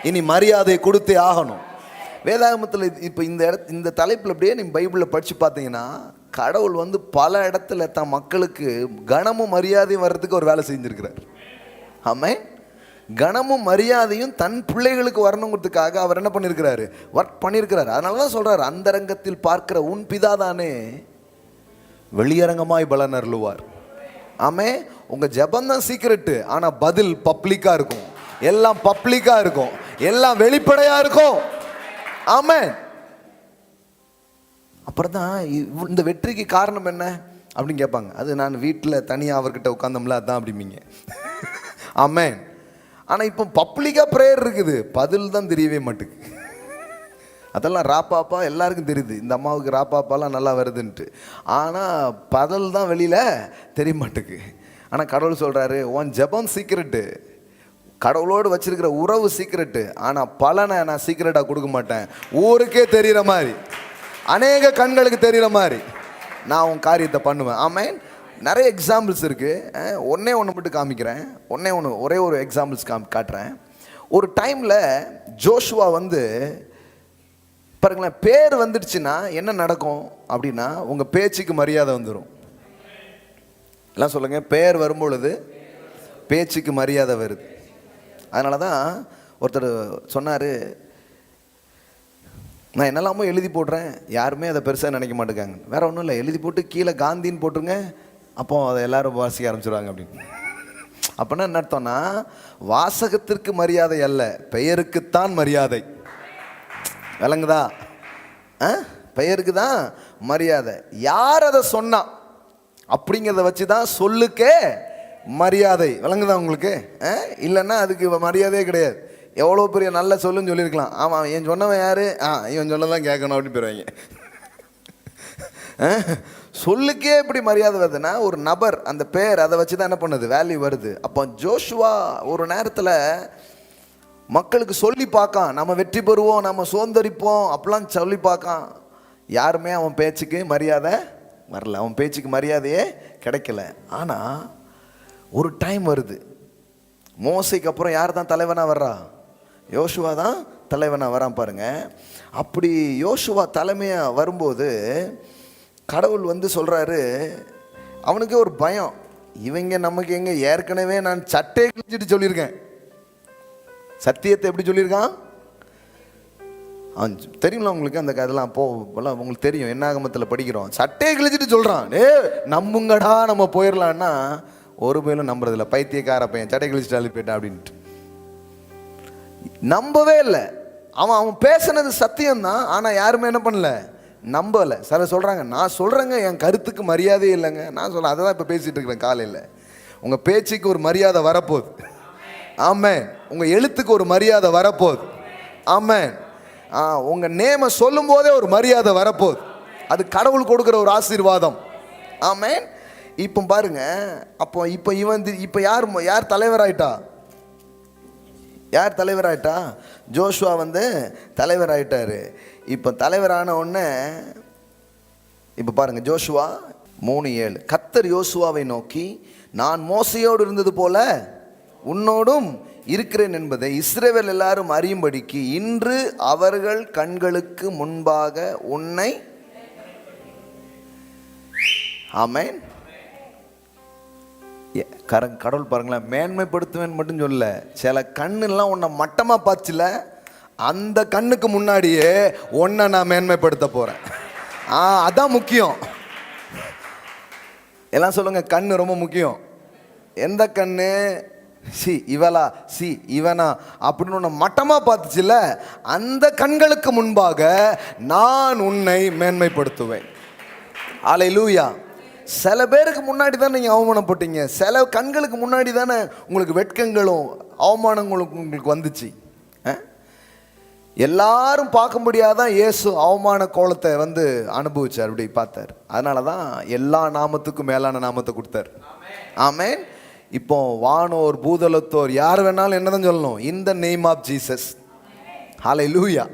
இனி மரியாதையை கொடுத்தே ஆகணும். வேதாகமத்தில் இப்போ இந்த தலைப்பில் அப்படியே நீங்கள் பைபிளில் படித்து பார்த்தீங்கன்னா கடவுள் பல இடத்துல தன் மக்களுக்கு கனமும் மரியாதையும் வர்றதுக்கு ஒரு வேலை செஞ்சுருக்கிறார். ஆமென். கனமும் மரியாதையும் தன் பிள்ளைகளுக்கு வரணுங்கிறதுக்காக அவர் என்ன பண்ணியிருக்கிறாரு? ஒர்க் பண்ணியிருக்கிறார். அதனால தான் சொல்கிறார், அந்தரங்கத்தில் பார்க்கிற உன் பிதாதானே வெளியரங்கமாய் பலன் அருளுவார். ஆமே. உங்கள் ஜெபந்தான் சீக்ரெட்டு, ஆனால் பதில் பப்ளிக்காக இருக்கும், எல்லாம் பப்ளிக்காக இருக்கும். எல்லாம் வெளிப்படையா இருக்கும். ஆமென். அப்புறம் தான் இந்த வெற்றிக்கு காரணம் என்ன அப்படின்னு கேட்பாங்க. அது நான் வீட்டில் தனியாக அவர்கிட்ட உட்காந்தோம்ல அதான் அப்படிம்பீங்க. ஆமென். ஆனால் இப்போ பப்ளிக்காக ப்ரேயர் இருக்குது, பதில் தான் தெரியவே மாட்டேங்குது. அதெல்லாம் ராப்பாப்பா எல்லாருக்கும் தெரியுது, இந்த அம்மாவுக்கு ராப்பாப்பாலாம் நல்லா வருதுன்ட்டு. ஆனால் பதில் தான் வெளியில் தெரிய மாட்டேங்குது. ஆனால் கடவுள் சொல்கிறாரு, உன் ஜெபம் சீக்ரெட்டு, கடவுளோடு வச்சிருக்கிற உறவு சீக்ரெட்டு, ஆனால் பலனை நான் சீக்ரெட்டாக கொடுக்க மாட்டேன். ஊருக்கே தெரிகிற மாதிரி, அநேக கண்களுக்கு தெரிகிற மாதிரி நான் உன் காரியத்தை பண்ணுவேன். ஆமென். நிறைய எக்ஸாம்பிள்ஸ் இருக்குது. ஒன்றே ஒன்று மட்டும் காமிக்கிறேன். ஒரே ஒரு எக்ஸாம்பிள்ஸ் காட்டுறேன். ஒரு டைமில் ஜோஷுவா வந்து பாருங்களேன், பேர் வந்துடுச்சுன்னா என்ன நடக்கும் அப்படின்னா உங்கள் பேச்சுக்கு மரியாதை வந்துடும். எல்லாம் சொல்லுங்கள், பேர் வரும்பொழுது பேச்சுக்கு மரியாதை வருது. அதனால தான் ஒருத்தர் சொன்னார், நான் என்னெல்லாமோ எழுதி போடுறேன், யாருமே அதை பெருசாக நினைக்க மாட்டேங்காங்க. வேற ஒன்றும் இல்லை, எழுதி போட்டு கீழே காந்தின்னு போட்டுருங்க, அப்போ அதை எல்லாரும் வாசிக்க ஆரம்பிச்சிடுவாங்க அப்படின்னு. அப்படின்னா என்ன அர்த்தம்னா, வாசகத்திற்கு மரியாதை அல்ல, பெயருக்குத்தான் மரியாதை. விளங்குதா? பெயருக்கு தான் மரியாதை. யார் அதை சொன்னா அப்படிங்கிறத வச்சு தான் சொல்லுக்கே மரியாதை. விளங்குதா உங்களுக்கு? இல்லைன்னா அதுக்கு மரியாதையே கிடையாது. எவ்வளோ பெரிய நல்ல சொல்லுன்னு சொல்லியிருக்கலாம், ஆமாம் என் சொன்னவன் யார், இவன் சொன்னதான் கேட்கணும் அப்படின்னு போயிடுவாங்க. சொல்லுக்கே எப்படி மரியாதை வருதுன்னா, ஒரு நபர் அந்த பேர் அதை வச்சு தான் என்ன பண்ணுது, வேல்யூ வருது. அப்போ ஜோஷுவா ஒரு நேரத்தில் மக்களுக்கு சொல்லி பார்க்கான், நம்ம வெற்றி பெறுவோம், நம்ம சுதந்திரிப்போம் அப்படிலாம் சொல்லி பார்க்கான். யாருமே அவன் பேச்சுக்கு மரியாதை வரல, அவன் பேச்சுக்கு மரியாதையே கிடைக்கல. ஆனால் ஒரு டைம் வருது, மோசைக்கு அப்புறம் யார் தான் தலைவனாக வர்றா, யோசுவா தான் தலைவனாக வரான் பாருங்க. அப்படி யோசுவா தலைமையாக வரும்போது கடவுள் வந்து சொல்கிறாரு, அவனுக்கு ஒரு பயம், இவங்க நமக்கு எங்கே, ஏற்கனவே நான் சட்டையை கிழிச்சிட்டு சொல்லியிருக்கேன். சத்தியத்தை எப்படி சொல்லியிருக்கான் தெரியுங்களா உங்களுக்கு? அந்த அதெல்லாம் போலாம் உங்களுக்கு தெரியும், என்னாகமத்தில் படிக்கிறோம். சட்டையை கிழிச்சிட்டு சொல்கிறான், நம்புங்கடா நம்ம போயிடலான்னா ஒரு பையனும் நம்புறதில்ல. பைத்தியக்கார பையன் சட்டை கிழிச்சிட்டு போயிட்டான் அப்படின்ட்டு நம்பவே இல்லை. அவன் பேசுனது சத்தியம்தான், ஆனால் யாருமே என்ன பண்ணல, நம்பலை. சில சொல்கிறாங்க, நான் சொல்கிறேங்க என் கருத்துக்கு மரியாதையே இல்லைங்க. நான் சொல்ல அதை தான் இப்போ பேசிகிட்டு இருக்கிறேன். காலையில் உங்கள் பேச்சுக்கு ஒரு மரியாதை வரப்போகுது. ஆமென். உங்கள் எழுத்துக்கு ஒரு மரியாதை வரப்போகுது. ஆமென். உங்கள் நேமை சொல்லும் போதே ஒரு மரியாதை வரப்போகுது. அது கடவுள் கொடுக்குற ஒரு ஆசீர்வாதம். ஆமென். இப்போ பாருங்க, அப்போ இப்போ யார் தலைவராயிட்டா, யார் தலைவராயிட்டா, ஜோஷுவா வந்து தலைவராயிட்டாரு. இப்போ தலைவரான உடனே இப்போ பாருங்க, ஜோஷுவா 3:7, கர்த்தர் யோசுவாவை நோக்கி, நான் மோசையோடு இருந்தது போல உன்னோடும் இருக்கிறேன் என்பதை இஸ்ரவேல் எல்லாரும் அறியும்படிக்கு இன்று அவர்கள் கண்களுக்கு முன்பாக உன்னை. ஆமென். கடவுள் பாருங்களேன், மேன்மைப்படுத்துவேன் மட்டும் சொல்ல, சில கண்ணெல்லாம் உன்னை மட்டமாக பார்த்துல, அந்த கண்ணுக்கு முன்னாடியே உன்னை நான் மேன்மைப்படுத்த போகிறேன். அதான் முக்கியம். எல்லாம் சொல்லுங்க, கண்ணு ரொம்ப முக்கியம். எந்த கண்ணு, இவளா இவனா அப்படின்னு உன்னை மட்டமாக பார்த்துச்சுல, அந்த கண்களுக்கு முன்பாக நான் உன்னை மேன்மைப்படுத்துவேன். அல்லேலூயா. சில பேருக்கு முன்னாடி தானே நீங்கள் அவமானப்பட்டீங்க, சில கண்களுக்கு முன்னாடி தானே உங்களுக்கு வெட்கங்களும் அவமானங்களும் உங்களுக்கு வந்துச்சு. எல்லாரும் பார்க்க முடியாதான் இயேசு அவமான கோலத்தை வந்து அனுபவிச்சார், அப்படி பார்த்தார். அதனால தான் எல்லா நாமத்துக்கும் மேலான நாமத்தை கொடுத்தார். ஆமென். இப்போ வானோர் பூதலத்தோர் யார் வேணாலும் என்னதான் சொல்லணும், இன் த நேம் ஆஃப் ஜீசஸ். ஹல்லேலூயா.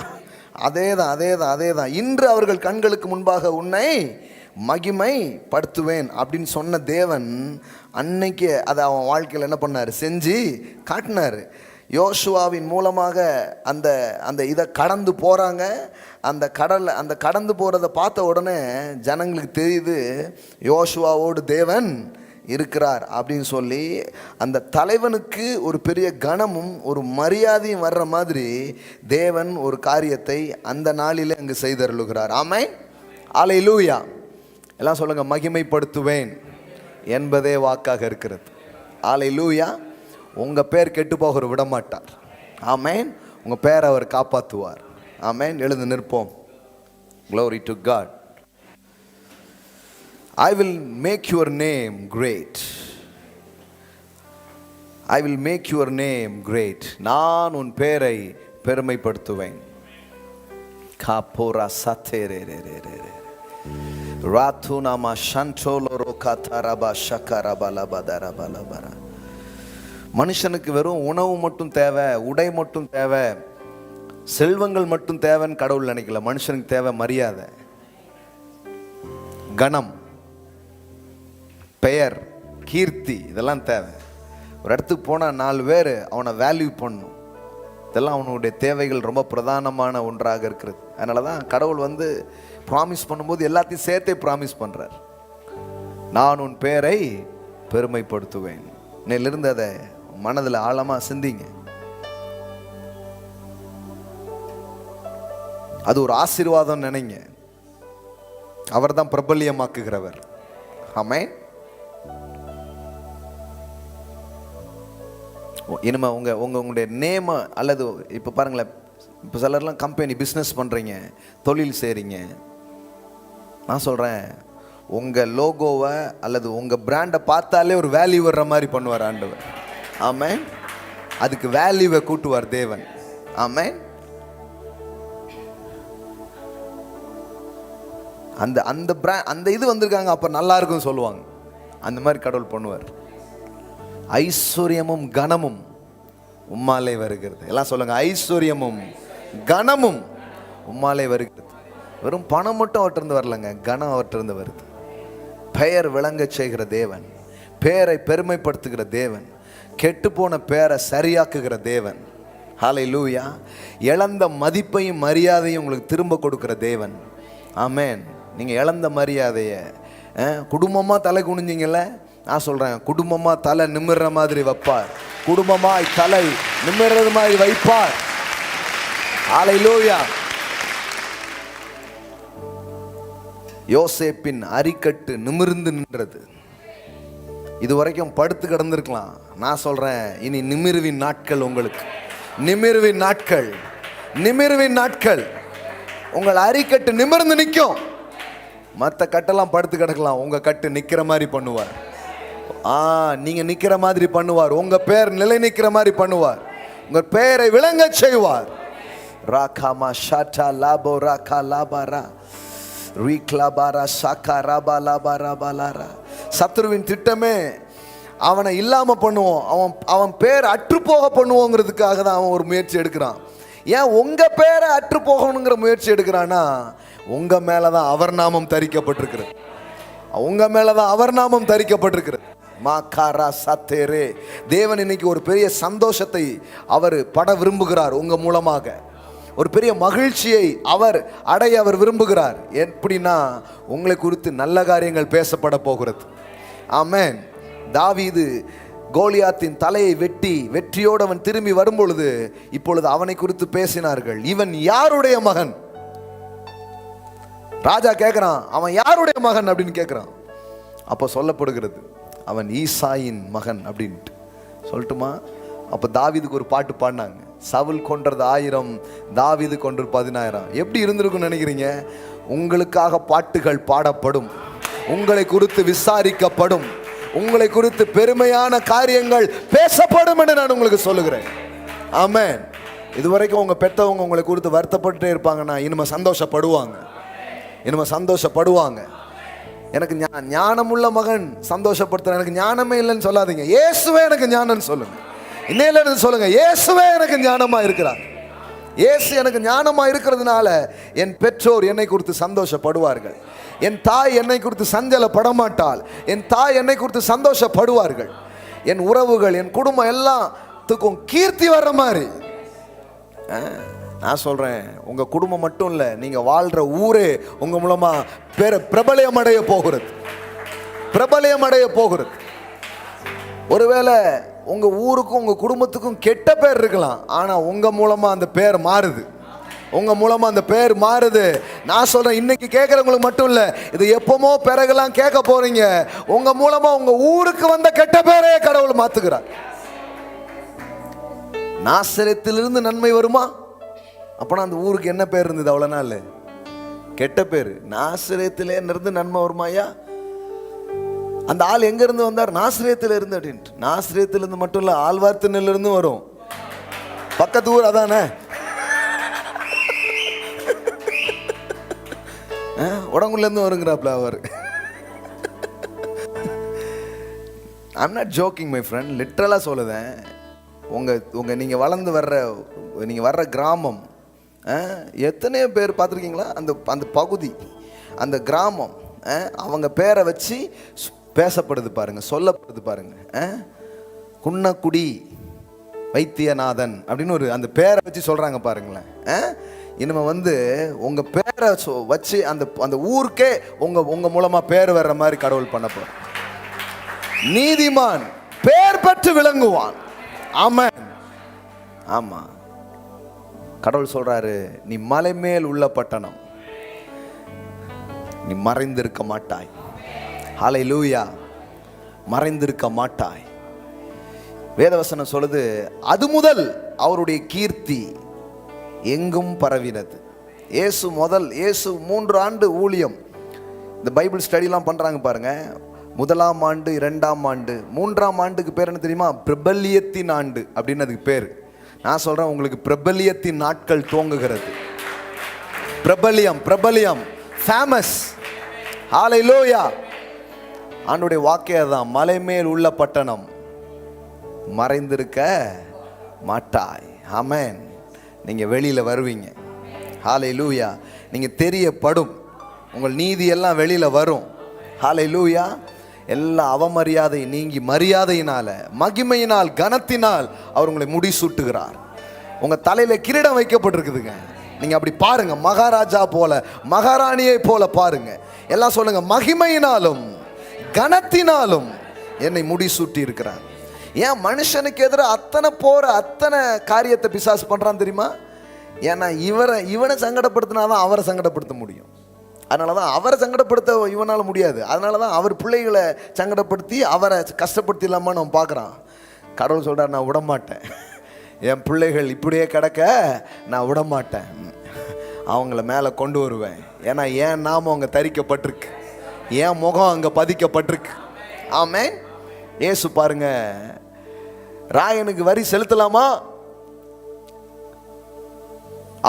அதேதான். இன்று அவர்கள் கண்களுக்கு முன்பாக உன்னை மகிமைப்படுத்துவேன் அப்படின்னு சொன்ன தேவன் அன்னைக்கு அதை அவன் வாழ்க்கையில் என்ன பண்ணார், செஞ்சு காட்டினார். யோசுவாவின் மூலமாக அந்த இதை கடந்து போகிறாங்க. அந்த கடந்து போகிறத பார்த்த உடனே ஜனங்களுக்கு தெரியுது, யோசுவாவோடு தேவன் இருக்கிறார் அப்படின்னு சொல்லி அந்த தலைவனுக்கு ஒரு பெரிய கனமும் ஒரு மரியாதையும் வர்ற மாதிரி தேவன் ஒரு காரியத்தை அந்த நாளிலே அங்கு செய்தருளுகிறார். ஆமென். அல்லேலூயா. எல்லாம் சொல்லுங்க, மகிமைப்படுத்துவேன் என்பதே வாக்காக இருக்கிறது. அல்லேலூயா. உங்கள் பேர் கெட்டு போகிற விட மாட்டார். ஆமென். உங்கள் பேரை அவர் காப்பாற்றுவார். ஆமென். எழுந்து நிற்போம். Glory to God. I will make your name great. I will make your name great. நான் உன் பேரை பெருமைப்படுத்துவேன். காப்போரா சத்தேரே ராத்துனாமா ஷன்டோலோரோ காத்தாரபா ஷக்கரபலபதரபலபர. மனுஷனுக்கு வெறும் உணவு மட்டும் தேவை, உடை மட்டும் தேவை, செல்வங்கள் மட்டும் தேவைன்னு கடவுள் நினைக்கல. மனுஷனுக்கு தேவை மரியாதை, கணம், பெயர், கீர்த்தி, இதெல்லாம் தேவை. ஒரு இடத்துக்கு போனால் 4 பேர் அவனை வேல்யூ பண்ணும். இதெல்லாம் அவனுடைய தேவைகள் ரொம்ப பிரதானமான ஒன்றாக இருக்கிறது. அதனால தான் கடவுள் வந்து ப்ராமிஸ் பண்ணும்போது எல்லாத்தையும் சேர்த்தே ப்ராமிஸ் பண்ணுறார். நான் உன் பேரை பெருமைப்படுத்துவேன். இன்னிலிருந்து அதை மனதில் ஆழமாக சிந்திங்க. அது ஒரு ஆசீர்வாதம் நினைங்க. அவர் தான் பிரபல்யமாக்குகிறவர். ஆமென். இனிமே உங்களுடைய நேமை அல்லது இப்போ பாருங்களேன், இப்போ சிலர்லாம் கம்பெனி பிஸ்னஸ் பண்ணுறீங்க, தொழில் செய்கிறீங்க. நான் சொல்கிறேன், உங்கள் லோகோவை அல்லது உங்கள் பிராண்டை பார்த்தாலே ஒரு வேல்யூ வர்ற மாதிரி பண்ணுவார் ஆண்டவர். ஆமென். அதுக்கு வேல்யூவை கூட்டுவார் தேவன். ஆமென். அந்த இது வந்திருக்காங்க, அப்போ நல்லா இருக்குன்னு சொல்லுவாங்க. அந்த மாதிரி கடவுள் பண்ணுவார். ஐஸ்வர்யமும் கனமும் உம்மாலே வருகிறது. எல்லாம் சொல்லுங்க, ஐஸ்வர்யமும் கனமும் உம்மாலே வருகிறது. வெறும் பணம் மட்டும் அவற்றிருந்து வரலங்க, கனம் அவற்றிருந்து வருது. பெயர் விளங்க செய்கிற தேவன், பேரை பெருமைப்படுத்துகிற தேவன், கெட்டுப்போன பேரை சரியாக்குகிற தேவன். ஹல்லேலூயா. இழந்த மதிப்பையும் மரியாதையும் உங்களுக்கு திரும்ப கொடுக்கிற தேவன். ஆமென். நீங்கள் இழந்த மரியாதையை குடும்பமாக தலை குனிஞ்சிங்கல்ல, நான் சொல்கிறேன், குடும்பமாக தலை நிமிர்ற மாதிரி வைப்பார். குடும்பமாய் தலை நிமிர்றது மாதிரி வைப்பார். ஹல்லேலூயா. யோசேப்பின் அரிக்கட்டு நிமிர்ந்து நின்றது. இதுவரைக்கும் படுத்து கிடந்திருக்கலாம். நான் சொல்கிறேன், இனி நிமிர்வின் நாட்கள் உங்களுக்கு. நிமிர்வின் நாட்கள், நிமிர்வின் நாட்கள். உங்கள் அரிக்கட்டு நிமிர்ந்து நிற்கும். மற்ற கட்டெல்லாம் படுத்து கிடக்கலாம், உங்கள் கட்டு நிற்கிற மாதிரி பண்ணுவார். நீங்கள் நிற்கிற மாதிரி பண்ணுவார். உங்கள் பேர் நிலை நிற்கிற மாதிரி பண்ணுவார். உங்கள் பெயரை விளங்க செய்வார். ராகாமா ஷாட்டா லாபோ ராகா லாபாரா ரீக்லாபாரா ஷாக்கா ராபா லாபாரா பாலாரா. சத்ருவின் திட்டமே அவனை இல்லாமல் பண்ணுவோம், அவன் பேர் அற்று போக பண்ணுவோங்கிறதுக்காக தான் அவன் ஒரு முயற்சி எடுக்கிறான். ஏன் உங்கள் பேரை அற்று போகணுங்கிற முயற்சி எடுக்கிறான்னா, உங்கள் மேலே தான் அவர் நாமம் தரிக்கப்பட்டிருக்கிறது. உங்கள் மேலே தான் அவர் நாமம் தரிக்கப்பட்டிருக்கிறது. மாகாரா சத்தேரே. தேவன் இன்னைக்கு ஒரு பெரிய சந்தோஷத்தை அவர் பட விரும்புகிறார். உங்கள் மூலமாக ஒரு பெரிய மகிழ்ச்சியை அவர் அடைய அவர் விரும்புகிறார். எப்படின்னா, உங்களை குறித்து நல்ல காரியங்கள் பேசப்பட போகிறது. ஆமென். தாவீது கோலியாத்தின் தலையை வெற்றியோடு அவன் திரும்பி வரும்பொழுது இப்பொழுது அவனை குறித்து பேசினார்கள். இவன் யாருடைய மகன்? ராஜா கேட்கிறான், அவன் யாருடைய மகன் அப்படின்னு கேட்கிறான். அப்போ சொல்லப்படுகிறது, அவன் ஈசாயின் மகன் அப்படின்ட்டு. சொல்லட்டுமா? அப்போ தாவீதுக்கு ஒரு பாட்டு பாடினாங்க. சவுல் கொன்றது 1000, தாவீது கொன்றது 10000. எப்படி இருந்திருக்குன்னு நினைக்கிறீங்க? உங்களுக்காக பாட்டுகள் பாடப்படும், உங்களை குறித்து விசாரிக்கப்படும், உங்களை குறித்து பெருமையான காரியங்கள் பேசப்படும் என்று நான் உங்களுக்கு சொல்லுகிறேன். ஆமென். இதுவரைக்கும் உங்க பெற்றவங்க உங்களை குறித்து வருத்தப்பட்டே இருப்பாங்கன்னா, இனிமே சந்தோஷப்படுவாங்க. இனிமே சந்தோஷப்படுவாங்க. எனக்கு ஞானமுள்ள மகன் சந்தோஷப்படுத்துற, எனக்கு ஞானமே இல்லைன்னு சொல்லாதீங்க. இயேசுவே எனக்கு ஞானம்னு சொல்லுங்க. இன்னையில சொல்லுங்க, இயேசுவே எனக்கு ஞானமா இருக்கிறார். இயேசு எனக்கு ஞானமா இருக்கிறதுனால என் பெற்றோர் என்னை குறித்து சந்தோஷப்படுவார்கள். என் தாய் என்னை குறித்து சஞ்சலப்படமாட்டாள். என் தாய் என்னை குறித்து சந்தோஷப்படுவார்கள். என் உறவுகள், என் குடும்பம் எல்லாத்துக்கும் கீர்த்தி வர்ற மாதிரி. நான் சொல்றேன், உங்க குடும்பம் மட்டும் இல்ல, நீங்க வாழ்ற ஊரே உங்க மூலமா பிரபலம் அடைய போகிறது. பிரபலம் அடைய போகிறது. ஒருவேளை உங்க ஊருக்கும் உங்க குடும்பத்துக்கும் கெட்ட பேர் இருக்கலாம், ஆனா உங்க மூலமா அந்த பேர் மாறுது. உங்க மூலமா அந்த பேர் மாறுது. நான் சொல்றேன், இன்னைக்கு கேட்கறவங்களுக்கு மட்டும் இல்ல, இது எப்பமோ பிறகுலாம் கேட்க போறீங்க. உங்க மூலமா உங்க ஊருக்கு வந்த கெட்ட பேரே கடவுள் மாத்துகிறார். நாசரேத்திலிருந்து நன்மை வருமா? அப்பனா அந்த ஊருக்கு என்ன பேர் இருந்தது அவ்வளோ நாள்? கெட்ட பேர். நாசரேத்திலே இருந்து நன்மை வருமாயா? அந்த ஆள் எங்க இருந்து வந்தார்? நாசரேத்துல இருந்து அப்படின்ட்டு. நாசரேத்துல இருந்து மட்டும் இல்ல, ஆழ்வார்த்தினில இருந்து வரும். பக்கத்து ஊர் அதானே. உடங்குல இருந்து வருங்கிறாப்ல அவர். I'm not joking my friend, லிட்ரலா சொல்லுதேன். நீங்க வளர்ந்து வர்ற கிராமம், எத்தனையோ பேர் பார்த்துருக்கீங்களா? அந்த பகுதி, அந்த கிராமம், அவங்க பேரை வச்சு பேசப்படுது பாருங்க, சொல்லப்படுது பாருங்க. குன்னக்குடி வைத்தியநாதன் அப்படின்னு அந்த பேரை வச்சு சொல்றாங்க பாருங்களேன். இனிமே உங்க பேரை வச்சு அந்த ஊருக்கே உங்க மூலமா பேர் வர்ற மாதிரி கடவுள் பண்ண போற. நீதிமான் பேர் பெற்று விளங்குவான். ஆமென். ஆமா, கடவுள் சொல்றாரு, நீ மலை மேல் உள்ள பட்டணம், நீ மறைந்திருக்க மாட்டாய். ஹல்லேலூயா. மறைந்திருக்க மாட்டாய். வேதவசனம் சொல்லுது, அது முதல் அவருடைய கீர்த்தி எங்கும் பரவினது. இயேசு 3 ஆண்டு ஊழியம். இந்த பைபிள் ஸ்டடிலாம் பண்றாங்க பாருங்க. 1ஆம் ஆண்டு, 2ஆம் ஆண்டு, 3ஆம் ஆண்டுக்கு பேர் என்ன தெரியுமா? பிரபல்யத்தின் ஆண்டு அப்படின்னு அதுக்கு பேர். நான் சொல்றேன், உங்களுக்கு பிரபல்யத்தின் நாட்கள் துவங்குகிறது. பிரபல்யம் ஃபேமஸ். ஹல்லேலூயா. ஆண்டுடைய வாக்கியம் தான், மலை மேல் உள்ள பட்டணம் மறைந்திருக்க மாட்டாய். ஆமென். நீங்க வெளியில வருவீங்க. ஹல்லேலூயா. நீங்க தெரியப்படும். உங்கள் நீதி எல்லாம் வெளியில வரும். ஹல்லேலூயா. எல்லா அவமரியாதை நீங்கி மரியாதையினால, மகிமையினால், கனத்தினால் அவர் உங்களை முடிசூட்டுகிறார். உங்க தலையில கிரீடம் வைக்கப்பட்டிருக்குதுங்க. நீங்க அப்படி பாருங்க, மகாராஜா போல, மகாராணியை போல பாருங்க. எல்லாம் சொல்லுங்க, மகிமையினாலும் கனத்தினாலும் என்னை முடிசூட்டி இருக்கிறார். ஏன் மனுஷனுக்கு எதிராக அத்தனை காரியத்தை பிசாசு பண்றான் தெரியுமா? ஏன்னா இவனை சங்கடப்படுத்தினாதான் அவரை சங்கடப்படுத்த முடியும். அதனாலதான் அவரை சங்கடப்படுத்த இவனால முடியாது. அதனாலதான் அவர் பிள்ளைகளை சங்கடப்படுத்தி அவரை கஷ்டப்படுத்திடலாமான்னு அவன் பார்க்குறான். கடவுள் சொல்றார், நான் விடமாட்டேன். என் பிள்ளைகள் இப்படியே கிடக்க நான் விடமாட்டேன். அவங்கள மேலே கொண்டு வருவேன். ஏன்னா என் நாமம் அங்கே தரிக்கப்பட்டிருக்கு, என் முகம் அங்கே பதிக்கப்பட்டிருக்கு. ஆமென். இயேசு பாருங்க, ராயனுக்கு வரி செலுத்தலாமா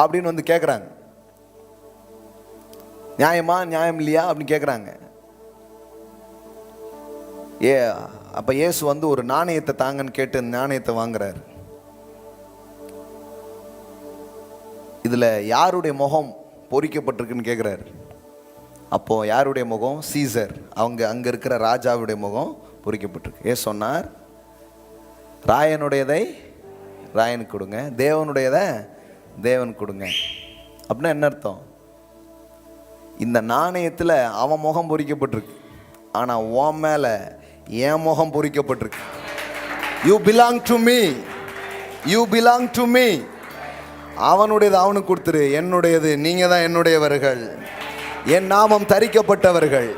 அப்படின்னு கேட்குறாங்க. நியாயமா நியாயம் இல்லையா அப்படின்னு கேட்குறாங்க. அப்போ இயேசு ஒரு நாணயத்தை தாங்கன்னு கேட்டு நாணயத்தை வாங்குறாரு. இதில் யாருடைய முகம் பொறிக்கப்பட்டிருக்குன்னு கேட்குறாரு. அப்போ யாருடைய முகம்? சீசர். அங்கே இருக்கிற ராஜாவுடைய முகம் பொறிக்கப்பட்டிருக்கு. ஏன் சொன்னார், ராயனுடையதை ராயனுக்கு கொடுங்க, தேவனுடையதை தேவனுக்கு கொடுங்க. அப்படின்னா என்ன அர்த்தம்? இந்த நாணயத்தில் அவன் முகம் பொறிக்கப்பட்டிருக்கு, ஆனால் உன் மேலே என் முகம் பொறிக்கப்பட்டிருக்கு. You belong to me, you belong to me. அவனுடையது அவனுக்கு கொடுத்துரு, என்னுடையது நீங்க தான் என்னுடையவர்கள், என் நாமம் தரிக்கப்பட்டவர்கள்,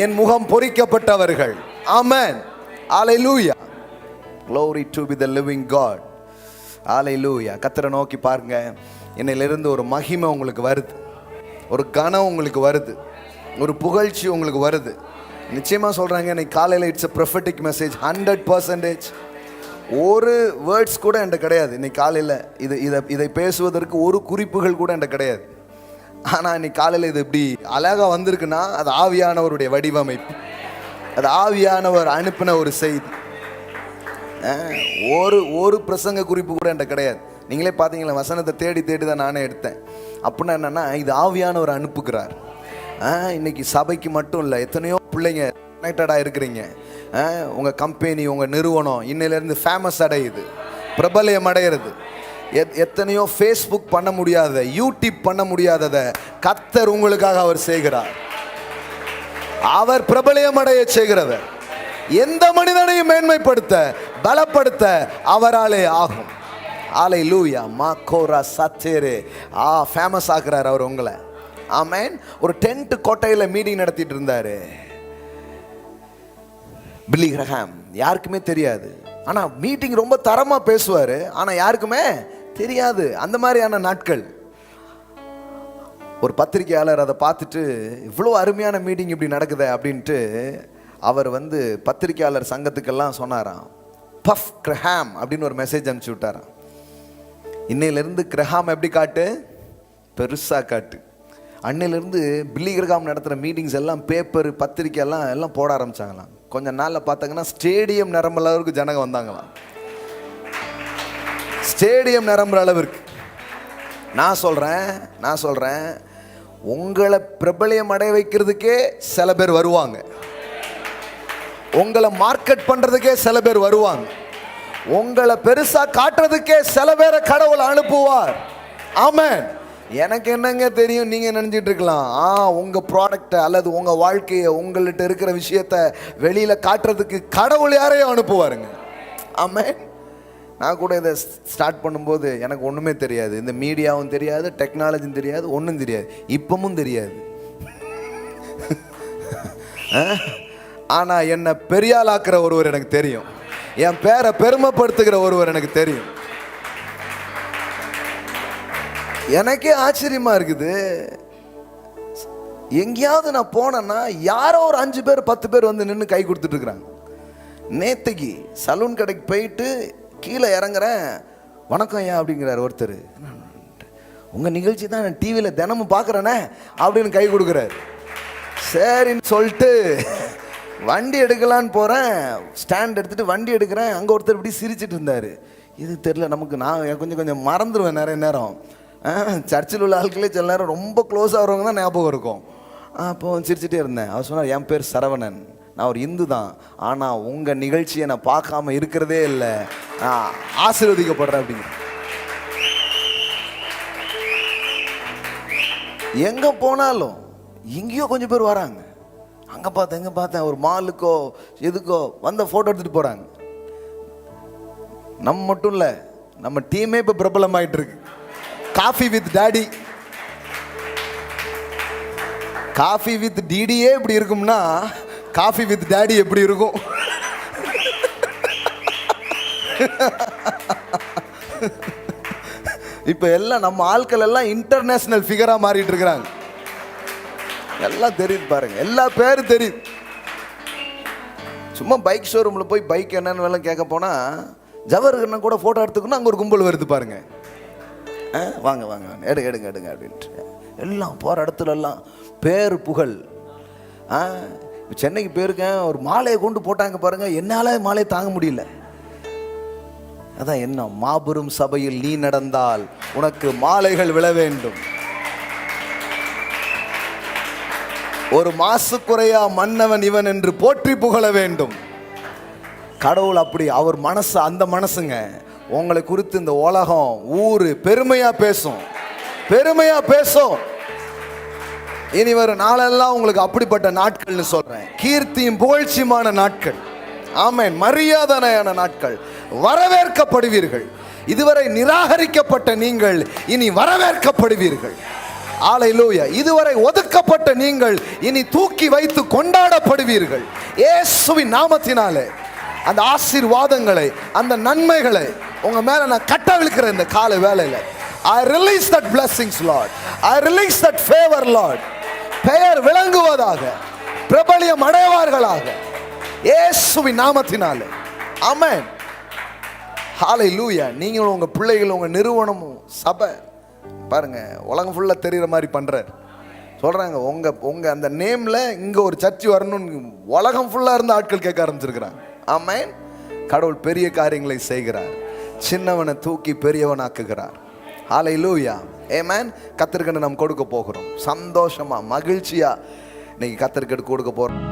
என் முகம் பொறிக்கப்பட்டவர்கள். ஆமென். ஹல்லேலூயா. Glory to be the living God. ஹல்லேலூயா. கர்த்தரை நோக்கி பாருங்க. இன்னையிலிருந்து ஒரு மகிமை உங்களுக்கு வருது, ஒரு கனம் உங்களுக்கு வருது, ஒரு புகழ்ச்சி உங்களுக்கு வருது. நிச்சயமா சொல்றாங்க, இன்னைக்கு காலையில் இட்ஸ் a prophetic message 100%. ஒரு வேர்ட்ஸ் கூட என்கிட்ட கிடையாது இன்னைக்கு காலையில். இதை பேசுவதற்கு ஒரு குறிப்புகள் கூட என்கிட்ட கிடையாது. ஆனால் இன்னைக்கு காலையில் இது இப்படி அழகாக வந்திருக்குன்னா அது ஆவியானவருடைய வடிவமைப்பு, அது ஆவியானவர் அனுப்பின ஒரு செய்தி. ஒரு பிரசங்க குறிப்பு கூட என்கிட்ட கிடையாது. நீங்களே பார்த்தீங்களா, வசனத்தை தேடி தான் நானே எடுத்தேன். அப்படின்னா என்னென்னா, இது ஆவியானவர் அனுப்புகிறார். இன்னைக்கு சபைக்கு மட்டும் இல்லை, எத்தனையோ பிள்ளைங்க கனெக்டடாக இருக்கிறீங்க. உங்கள் கம்பெனி, உங்கள் நிறுவனம் இன்னிலேருந்து ஃபேமஸ் அடையுது, பிரபலம் அடைகிறது. எத்தனையோ ஃபேஸ்புக் பண்ண முடியாத, யூடியூப் பண்ண முடியாததை கர்த்தர் உங்களுக்காக அவர் செய்கிறார். அவர் பிரபலம் அடைய செய்கிறவர். எந்த மனிதனையும் மேன்மைப்படுத்த, பலப்படுத்த அவராலே ஆகும். ஹல்லேலூயா. மாக்கோரா சத்தேரே ஃபேமஸ் ஆக்குறார் அவர் உங்களை. ஆமென். ஒரு டென்ட் கோட்டையில் மீட்டிங் நடத்திட்டு இருந்தாரு பில்லி கிரஹாம். யாருக்குமே தெரியாது. ஆனால் மீட்டிங் ரொம்ப தரமாக பேசுவார், ஆனால் யாருக்குமே தெரியாது. அந்த மாதிரியான நாட்கள். ஒரு பத்திரிகையாளர் அதை பார்த்துட்டு இவ்வளோ அருமையான மீட்டிங் இப்படி நடக்குது அப்படின்ட்டு அவர் பத்திரிகையாளர் சங்கத்துக்கெல்லாம் சொன்னாராம். பஃப் கிரஹாம் அப்படின்னு ஒரு மெசேஜ் அனுப்பிச்சி விட்டாராம். இன்னையிலேருந்து கிரஹாம் எப்படி காட்டு, பெருசாக காட்டு. அன்னையிலேருந்து பில்லி கிரஹாம் நடத்துகிற மீட்டிங்ஸ் எல்லாம் பேப்பர் பத்திரிக்கை எல்லாம் போட ஆரம்பித்தாங்களாம். கொஞ்சம் நாளில் பார்த்தாங்கன்னா ஸ்டேடியம் நிரம்புற அளவுக்கு ஜனங்க வந்தாங்களாம். ஸ்டேடியம் நிரம்புற அளவிற்கு. நான் சொல்கிறேன் உங்களை பிரபலியம் அடைய வைக்கிறதுக்கே சில பேர் வருவாங்க, உங்களை மார்க்கெட் பண்ணுறதுக்கே சில பேர் வருவாங்க, உங்களை பெருசாக காட்டுறதுக்கே சில பேரை கடவுள் அனுப்புவார். ஆமென். எனக்கு என்னங்க தெரியும், நீங்கள் நினைச்சிட்டு இருக்கலாம் உங்கள் ப்ராடக்டை அல்லது உங்கள் வாழ்க்கையை உங்கள்கிட்ட இருக்கிற விஷயத்த வெளியில் காட்டுறதுக்கு கடவுள் யாரையும் அனுப்புவாருங்க. ஆமென். நான் கூட இதை ஸ்டார்ட் பண்ணும்போது எனக்கு ஒன்றுமே தெரியாது, இந்த மீடியாவும் தெரியாது, டெக்னாலஜியும் தெரியாது, ஒன்றும் தெரியாது, இப்பவும் தெரியாது. ஆனால் என்னை பெரியாளாக்குற ஒருவர் எனக்கு தெரியும், என் பேரை பெருமைப்படுத்துகிற ஒருவர் எனக்கு தெரியும். எனக்கே ஆச்சரியமா இருக்குது. எங்கேயாவது நான் போனேன்னா யாரோ ஒரு 5 பேர் 10 பேர் நின்று கை கொடுத்துட்டு இருக்கிறாங்க. நேற்றுக்கு சலூன் கடைக்கு போயிட்டு கீழே இறங்குறேன், வணக்கம் ஐயா அப்படிங்கிறார் ஒருத்தர். உங்கள் நிகழ்ச்சி தான் நான் டிவியில் தினமும் பார்க்குறேனே அப்படின்னு கை கொடுக்குறாரு. சரின்னு சொல்லிட்டு வண்டி எடுக்கலான்னு போகிறேன், ஸ்டாண்ட் எடுத்துகிட்டு வண்டி எடுக்கிறேன். அங்கே ஒருத்தர் இப்படி சிரிச்சிட்டு இருந்தார். இது தெரில நமக்கு, நான் கொஞ்சம் மறந்துடுவேன் நிறைய நேரம். சர்ச்சில் உள்ள ஆட்களே சில நேரம் ரொம்ப க்ளோஸாக வரவங்க தான் ஞாபகம் இருக்கும். அப்போ சிரிச்சுட்டே இருந்தேன். அவர் சொன்னார், என் பேர் சரவணன், நான் ஒரு இந்து தான், ஆனால் உங்கள் நிகழ்ச்சியை நான் பார்க்காம இருக்கிறதே இல்லை, நான் ஆசீர்வதிக்கப்படுறேன் அப்படிங்கிற. எங்கே போனாலும் எங்கேயோ கொஞ்சம் பேர் வராங்க. அங்கே பார்த்தேன் ஒரு மாலுக்கோ எதுக்கோ ஃபோட்டோ எடுத்துகிட்டு போகிறாங்க. நம்ம மட்டும் இல்லை, நம்ம டீமே இப்போ பிரபலமாயிட்டு இருக்கு. Coffee with daddy, coffee with டிடியே இப்படி இருக்கும்னா காஃபி வித் டாடி எப்படி இருக்கும்? இப்ப எல்லாம் நம்ம ஆட்கள் எல்லாம் இன்டர்நேஷனல் ஃபிகரா மாறிட்டு இருக்கிறாங்க. எல்லாம் தெரியுது பாருங்க, எல்லா பேரும் தெரியுது. சும்மா பைக் ஷோரூம்ல போய் பைக் என்னன்னு வேலை கேட்க போனா ஜவஹர்னா கூட போட்டோ எடுத்துக்கணும், அங்க ஒரு கும்பல் வருது பாருங்க. வாங்க வாங்க எடுங்க அப்படின்ட்டு எல்லாம் போற இடத்துல எல்லாம் பேரு புகழ். சென்னைக்கு போயிருக்கேன், ஒரு மாலையை கொண்டு போட்டாங்க பாருங்க, என்னால மாலையை தாங்க முடியல. அதான் என்ன, மாபெரும் சபையில் நீ நடந்தால் உனக்கு மாலைகள் விழ வேண்டும். ஒரு மாசு குறையா மன்னவன் இவன் என்று போற்றி புகழ வேண்டும். கடவுள் அப்படி, அவர் மனசு அந்த மனசுங்க. உங்களை குறித்து இந்த உலகம் ஊரு பெருமையா பேசும், பெருமையா பேசும். இனி வரும் நாளெல்லாம் உங்களுக்கு அப்படிப்பட்ட நாட்கள்னு சொல்றேன். கீர்த்தியும் புகழ்ச்சியுமான நாட்கள். ஆமென். மரியாதையான நாட்கள். வரவேற்கப்படுவீர்கள். இதுவரை நிராகரிக்கப்பட்ட நீங்கள் இனி வரவேற்கப்படுவீர்கள். அல்லேலூயா. இதுவரை ஒதுக்கப்பட்ட நீங்கள் இனி தூக்கி வைத்து கொண்டாடப்படுவீர்கள். இயேசுவின் நாமத்தினாலே அந்த ஆசீர்வாதங்களை, அந்த நன்மைகளை உங்க மேல நான் கட்டவிழ்க்கிறேன் இந்த காலை வேளையில. I release that blessings, Lord. I release that favor, Lord. பெயர் விளங்குவதாக, பிரபலியம் அடைவார்களாக இயேசுவின் நாமத்தினாலே. ஆமென். ஹல்லேலூயா. நீங்களும் உங்க பிள்ளைகளும் உங்க நிறுவனமும் சபை பாருங்க உலகம் ஃபுல்லா தெரிகிற மாதிரி பண்றாரு. சொல்றாங்க உங்க அந்த நேம்ல இங்க ஒரு சர்ச் வரணும்னு உலகம் ஃபுல்லா இருந்து ஆட்கள் கேட்க ஆரம்பிச்சிருக்கிறாங்க. ஆமென். கடவுள் பெரிய காரியங்களை செய்கிறார். சின்னவனை தூக்கி பெரியவனாக்குகிறார். ஹல்லேலூயா. ஆமென். கர்த்தருக்கு நாம் கொடுக்க போகிறோம். சந்தோஷமா மகிழ்ச்சியா இன்னைக்கு கர்த்தருக்கு கொடுக்க போறோம்.